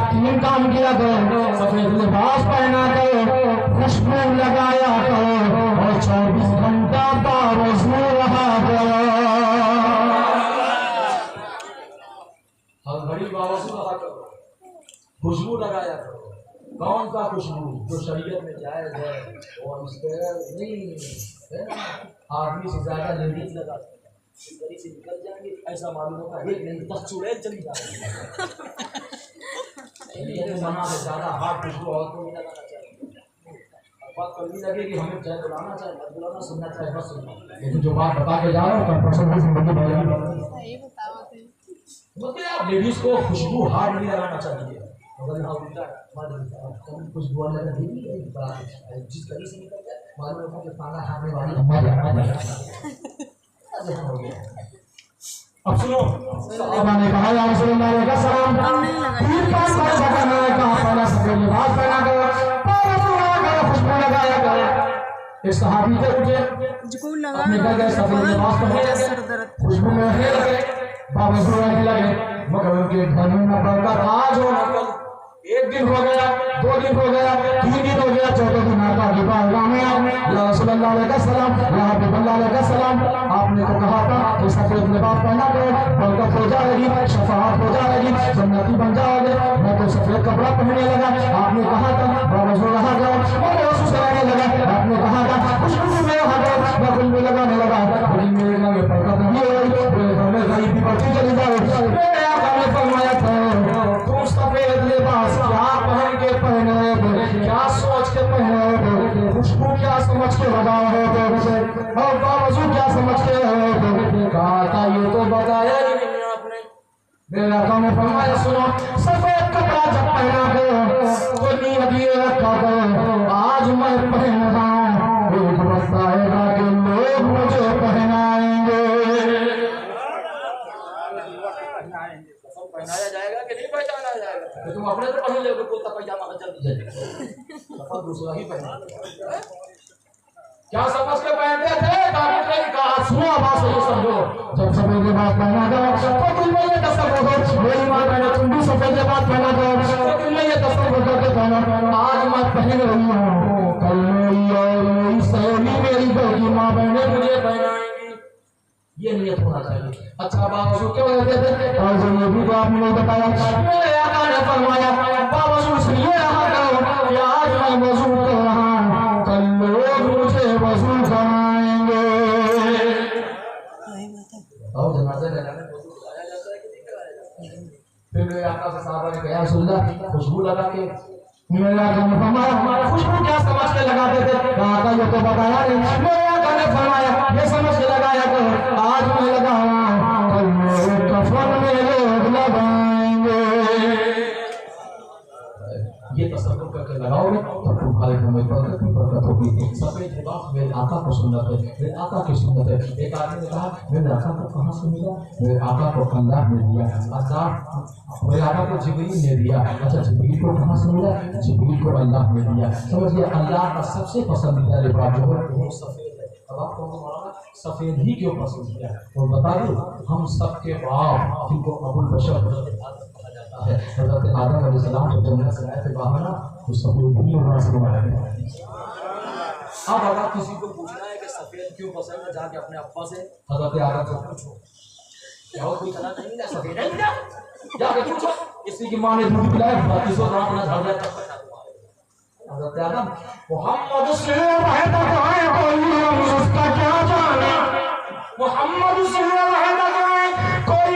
तीन काम किया करो, सफेद लिबास पहना करो, खुशबू लगाया करो और 24 घंटा बावजू रहा करो। हर घड़ी बावजू रहा करो, खुशबू लगाया करो। कौन सा खुशबू? जो शरीयत में जायज है और उस पर नहीं आदमी से ज्यादा लेडीज लगा गली से निकल जाएंगे, ऐसा मालूम होगा 1 नहीं 10 चुड़ैल चली जाएगी। मना है ज्यादा हाथ खुशबू और को नहीं लगाना चाहिए। बात कड़वी लगे कि हमें चाहे बुलाना चाहे मत बुलाना, सुनना चाहे मत सुनना, लेकिन जो बात बता के जा रहा हूँ कंपल्सन की जिंदगी भर सही बताओ थे। मतलब आप लेडीज को खुशबू हार नहीं लगाना चाहिए, मगर यहाँ उल्टा खुशबू लगा दी जिस कड़ी से निकल जाए मालूम होता कि खाना खाने वाली हो गया। अब सुनो, साहबा ने कहा या रसूलुल्लाह अलैहि सलाम तीन काम कर सकना है, कहा पहला सफेद लिबास पहना कर, खुशबू लगाया कर। एक सहाबी थे उठे अपने घर गए, सफेद लिबास पहने लगे, खुशबू में रहने लगे, बाबा रहने लगे, मगर उनके घर में न बरकत आज हो न कल। एक दिन हो गया, 2 दिन हो गया, 3 दिन हो गया, 4 दिन आता में या रसूलुल्लाह अलैहि सलाम, या हबीबल्लाह अलैहि सलाम, आपने तो कहा था कि सफेद लिबास पहना करो, बरकत हो जाएगी, शफाअत हो जाएगी, जन्नती बन जाओगे। मैं तो सफेद कपड़ा पहनने लगा, आपने कहा था बाबा रहा गया, और महसूस रहने लगा, आपने कहा था खुशबू में रहा गया, मैं खुशबू लगाने लगा, लेकिन मेरे घर में बरकत नहीं हो रही, मेरे घर में गरीबी बढ़ती चली जाए। मेरे आका ने फरमाया था तुम सफेद लिबास क्या पहन के पहने हो, क्या सोच के पहने हो, खुशबू क्या समझ के लगाओ हो, और बावजू क्या समझ के हो। कहा था ये तो बताया ही नहीं आपने। मेरे आका ने फरमाया सुनो, सफेद कपड़ा जब पहना करो तो नीयत ये रखा करो आज मैं पहन रहा हूँ, एक वक्त आएगा कि लोग मुझे पहनाएंगे। पहनाया जाएगा कि नहीं पहनाया जाएगा, तो तुम अपने तो पहन ले, कुर्ता पैजामा जल्दी जल्दी दूसरा ही पहना। क्या समझ के पहनते थे? कहा सुनो बात सही समझो, जब सफेद लिबास पहना करो तो तुम में ये तसव्वुर हो, मेरी माँ बहनों तुम भी सफेद लिबास पहना करो तो तुम में ये तसव्वुर करके पहना, आज मैं पहन रही हूँ, कल मेरी सहेली मेरी घर की माँ बहनें मुझे पहनाएंगी, ये नियत होना चाहिए। अच्छा बावजूद क्यों रहते थे? और जो ये भी तो आपने नहीं बताया, मेरे आका ने फरमाया बावजूद इसलिए रहा करो कि आज मैं वजू कर रहा हूँ, कल लोग मुझे वजू कराएंगे। और जनाजा लगाने वजू कराया जाता है कि नहीं कराया जाता? फिर मेरे आका से साहबा ने कहा सुल्ला खुशबू लगा के, मेरे आका ने फरमाया खुशबू क्या समझ के लगाते थे? कहा था ये तो बताया नहीं। मेरे आका ने फरमाया ये समझ के लगाया करो आज मैं लगा रहा हूँ, कल मेरे कफन में लोग लगाएंगे। ये तसव्वुर करके लगाओगे तो तुम्हारे घर में बरकत होगी। सफेद लिबास मेरे आका को सुन्नत है, मेरे आका की सुन्नत है। एक आदमी ने कहा मेरे आका को कहाँ से मिला? मेरे आका को अल्लाह ने दिया, अल्लाह मेरे आका को जिब्रील ने दिया। अच्छा जिब्रील को कहाँ से मिला? जिब्रील को अल्लाह ने दिया। समझिए अल्लाह का सबसे पसंदीदा लिबास जो है वो सफेद है। अब आपको मालूम सफेद ही क्यों पसंद किया? वो बता दो, हम सबके बाप जिनको अबुल बशर हज़रत आदम अलैहिस्सलाम जब जन्नत से आए थे बाहर ना, तो सफेद ही होना शुरू हो गया। अब अगर किसी को पूछना है कि सफेद क्यों पसंद है, जाके अपने अब्बा से हज़रत आदम से पूछो, क्या वो कोई कहना नहीं ना सफेद है, जाके पूछो। किसी की माँ ने दूध पिलाया, बाकी सो रात ना झड़ जाए तब हज़रत आदम मोहम्मद से रहता है कोई उसका क्या जाने, मोहम्मद से रहता है कोई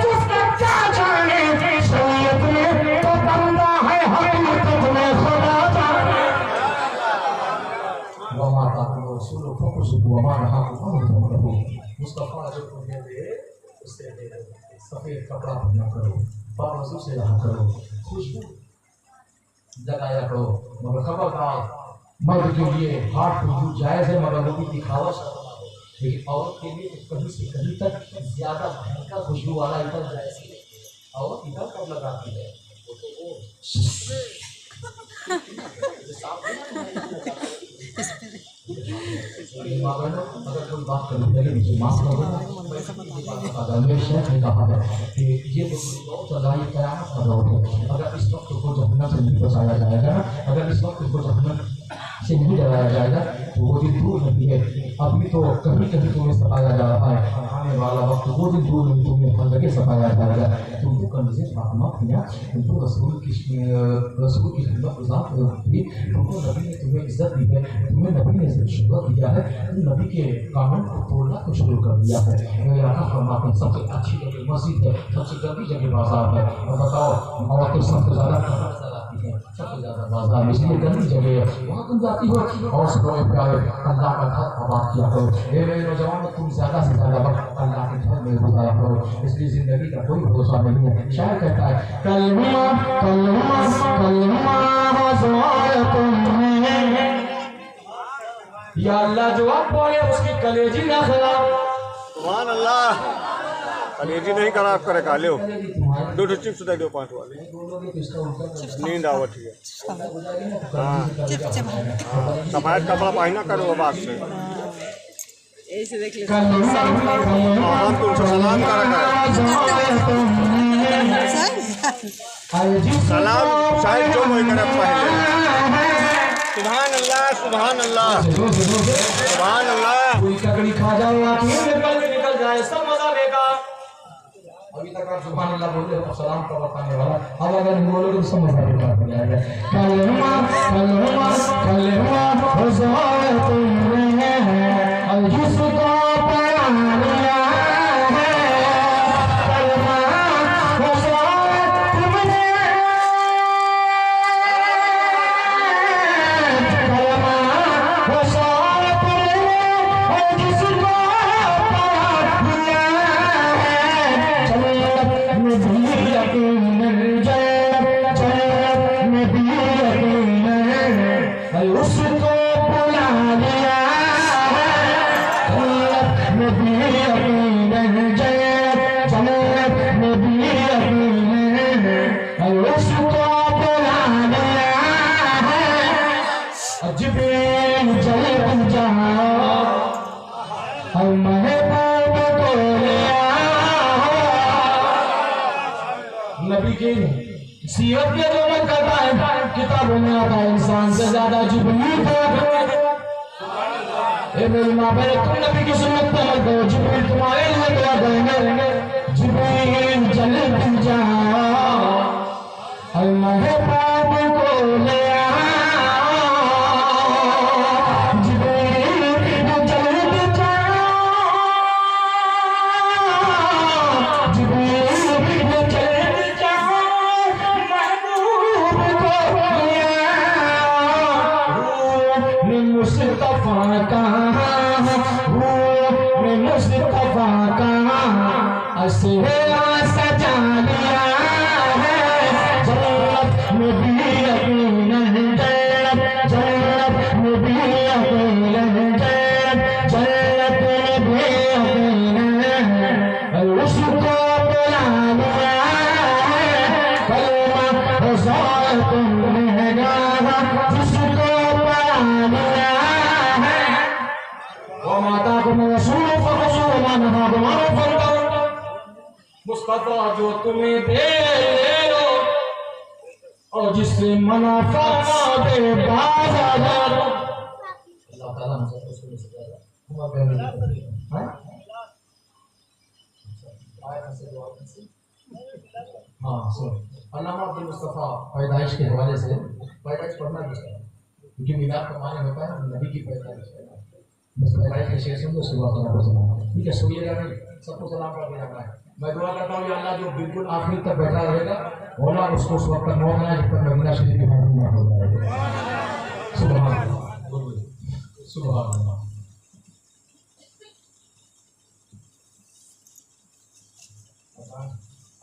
उसका क्या जाने, शरीयत में तो बंदा है हकीकत में खुदा जाने। वमा ताकू रसूल फकुश वमा रहा मुस्तफा जो तुम्हें दे उससे दे दो। सफेद कपड़ा पहना करो, बावजू से रहा करो, खुशबू लगाया करो, मगर खबरदार मर्द के लिए हाथ खुशबू जायज है, मगर वो भी दिखावा शर्म ना हो। लेकिन औरत के लिए कहीं से कहीं तक ज्यादा भयंकर खुशबू वाला इधर जायज है। औरत इधर कब लगाती है? वो तो वो अगर कोई बात करने लगे मुझे माफ कर दो। शेख ने कहा है कि ये तो सजाई कयामत का दौर है। अगर इस वक्त को जहन्नम से नहीं बचाया जाएगा ना, अगर इस वक्त को जहन्नम से नहीं डराया जाएगा तो वो दिन दूर नहीं है। अभी तो कहीं कहीं तुम्हें सताया जा रहा है, आने वाला वक्त वो दिन दूर नहीं तुम्हें हर जगह सताया जाएगा। तुमको कंज़े फातिमा किया, तुमको रसूल की खिदमत गुज़ार दी, तुमको नबी ने तुम्हें इज्जत दी है, तुम्हें नबी ने शुक्र किया है, तुम नबी के कानून को तोड़ना को शुरू कर दिया है। मेरे आका फरमाते हैं सबसे अच्छी जगह मस्जिद है, सबसे गंदी जगह बाजार है। और बताओ औरतें सबसे ज़्यादा आती है सबसे ज्यादा बाजार इसलिए गंदी जगह है वहाँ तुम जाती हो और सुबह प्यारे अल्लाह का घर आबाद किया करो। ये मेरे नौजवान तुम ज्यादा से ज्यादा वक्त अल्लाह के घर में गुजारा करो, इसलिए जिंदगी का कोई भरोसा नहीं है। शायर कहता है कलमा कलमा कलमा या अल्लाह जो आप बोले उसकी कलेजी ना खिला। सुभान अल्लाह। कलेजी नहीं करा करे खा लो, 2 चिप्स दे दो 5 वाले, नींद आवत है। हाँ सफाई कपड़ा पहना करो बात से ऐसे देख ले हाँ तुमसे सलाम करा करे सलाम शायद जो वही करे पहले। सुभान अल्लाह सुभान अल्लाह सुभान अल्लाह। कोई ककड़ी खा जाओ निकल जाए सब मजा लेगा। अभी तक आप सुभान अल्लाह बोल रहे हो सलाम का बताने वाला, अब अगर बोलोगे तो सब मजा लेगा हो जाएगा। कलमा कलमा कलमा हुज़ूर तुमने अल जिसको पढ़ा लिया है कलमा हुज़ूर तुमने कलमा हुज़ूर तुमने अल जिसको पढ़ा लिया है जन्नत में भी यकीनन जन्नत में भी यकीनन उसको बुला लिया है जन्नत में भी यकीनन जन्नत में भी यकीनन उसको बुला लिया है जिब्रील जल जाओ और महबूब को लिया नबी की सीरत के जो मन करता है किताबों में आता है इंसान से ज्यादा जिब्रील को। ए मेरी माँ बहन तुम नबी की सुन्नत पे अमल करो, जिब्रील तुम्हारे लिए दुआ करेंगे। जिब्रील जल्दी जाओ और महबूब को ले आओ जिब्रील जल्दी जाओ जिब्रील जल्दी जाओ महबूब को ले आओ मुस्तफा का मुस्तफा का असरा सजा लिया है जन्नत में भी यकीनन जन्नत में भी यकीनन जन्नत में भी यकीनन उसको बुला लिया है कलमा हुज़ूर तुमने गावा जिसको बुला लिया है वो माता को रसूल फरसूल मानहा मानो फंदा मुस्तफा जो तुम्हें दे लो और जिससे मना फरमा दे बाजार अल्लाह ताला मुझे रसूल से ज्यादा हुआ पहले हां आयत से दुआ से हां सुन अल्लामा अब्दुल मुस्तफा पैदाइश के हवाले से पैदाइश पढ़ना चाहिए क्योंकि मिलाद का माने होता है नबी की पैदाइश बस पैदाइश के शेर सुन दो शुरुआत करना पड़ता है। ठीक है सोइएगा नहीं सबको सलाम कर दिया है। मैं दुआ करता हूँ अल्लाह जो बिल्कुल आखिरी तक बैठा रहेगा मौला उसको उस वक्त तक मौत ना जब तक मदीना शरीफ की हाजिरी ना हो जाए। सुभान अल्लाह सुभान अल्लाह।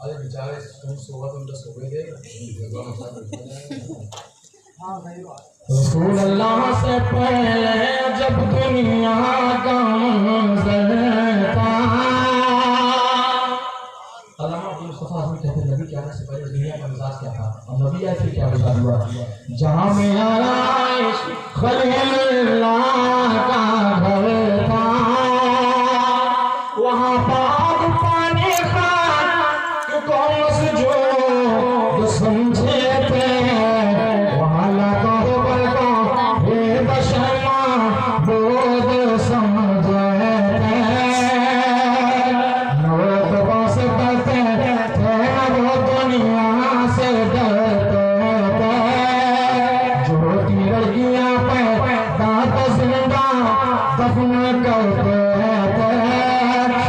अरे बेचारे सोवा तुम तो सोए थे रसूल अल्लाह से पहले जब दुनिया का मंज़र था अल्लामा अब्दुल मुस्तफा हमें कहते हैं नबी के आने से पहले दुनिया का मिजाज क्या था और नबी आए फिर क्या गुज़ार हुआ। जहाँ में आइश खलीलुल्लाह का घर था वहाँ पाक पानी खान तो कौन से जो समझे थे वहाँ लगा बोध समझे नवतबा से डरते थे वो दुनिया से डरते थे जो लड़कियां पे दांत जिंदा दफन करते थे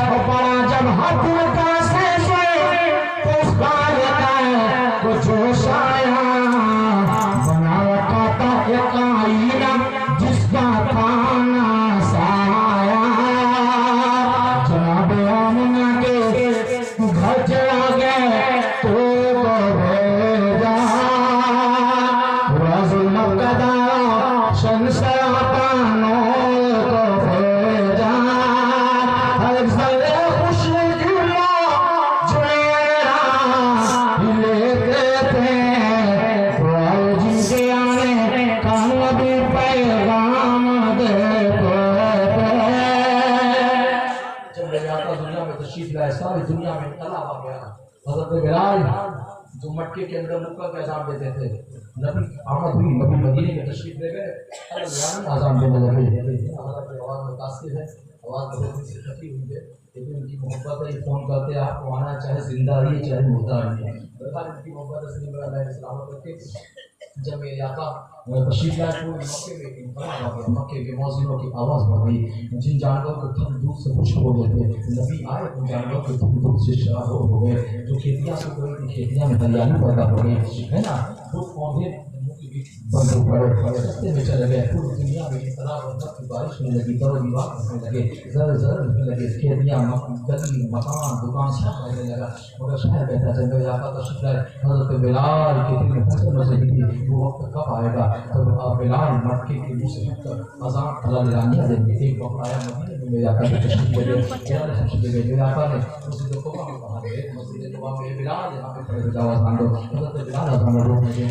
और बड़ा जब हाथ का से तो उस बार का कुछ जोश आया यमुना के घर चला गए तो भेजा रसूल कदा संसारों को भेजा अक्सर खुशी जुला जुएरा लेते थे जी के आने का नबी पैगाम देते जब नबी आका दुनिया में तशरीफ लाए सारी दुनिया में तलाब आ गया। हजरत बिलाल जो मटके के अंदर मुक्का का अजान देते थे, नबी आमद हुई, नबी मदीने में तशरीफ ले गए, अजान देने लगे। हजरत की आवाज़ मुतासिर है, आवाज़ बहुत से खफी हुई है, लेकिन उनकी मोहब्बत है। फ़ोन करते हैं आपको आना, चाहे जिंदा रहिए चाहे मुर्दा रहिए। बरकार उनकी मोहब्बत इसलिए सलामत रखे। जब मेरे आका तशरीफ लाए पूरे मक्के में इंकलाब आ गया, मक्के के मौज़िनों की आवाज़ बढ़ गई। जिन जानवरों के थम दूध से खुश हो गए थे, नबी आए उन जानवरों के थम दूध से शराब हो गए। जो खेतियाँ से गई थी, खेतियाँ में हरियाली पैदा हो गई, है ना। वो पौधे बड़े बड़े रस्ते में चले गए। पूरी दुनिया में इतना की बारिश होने लगी, दरो दीवार होने लगे, जर जर होने लगे, खेतियाँ गली मकान दुकान सब रहने लगा। मगर शहर कहता है जब आका तशरीफ लाए हज़रत बिलाल के दिल में फंसे मजे थी, वो वक्त कब आएगा तब बिलाल मटके के मुँह से उठकर अज़ान अल्लाह निरानिया देंगे। एक वक्त आया मदीने में, मेरे आका ने तशरीफ ले गए। मेरे आका ने मस्जिद तौबा में कहा है, मस्जिद तौबा में बिलाल यहाँ पे खड़े हो जाओ, अज़ान दो। हज़रत बिलाल अज़ान रोकने लगे।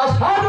अशहदु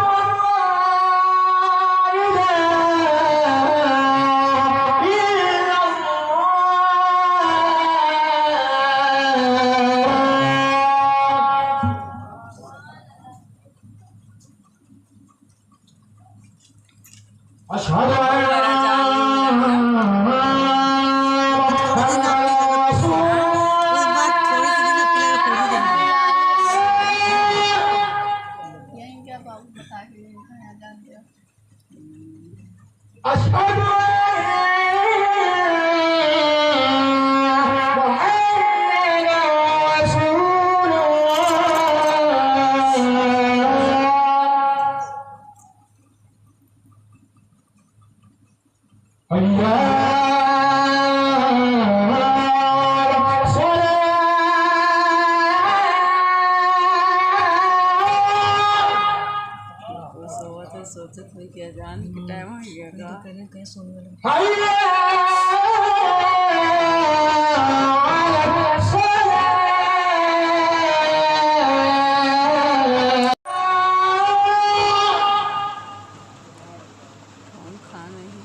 सोचत हुई कि अजान के टाइम हो गया खाना ही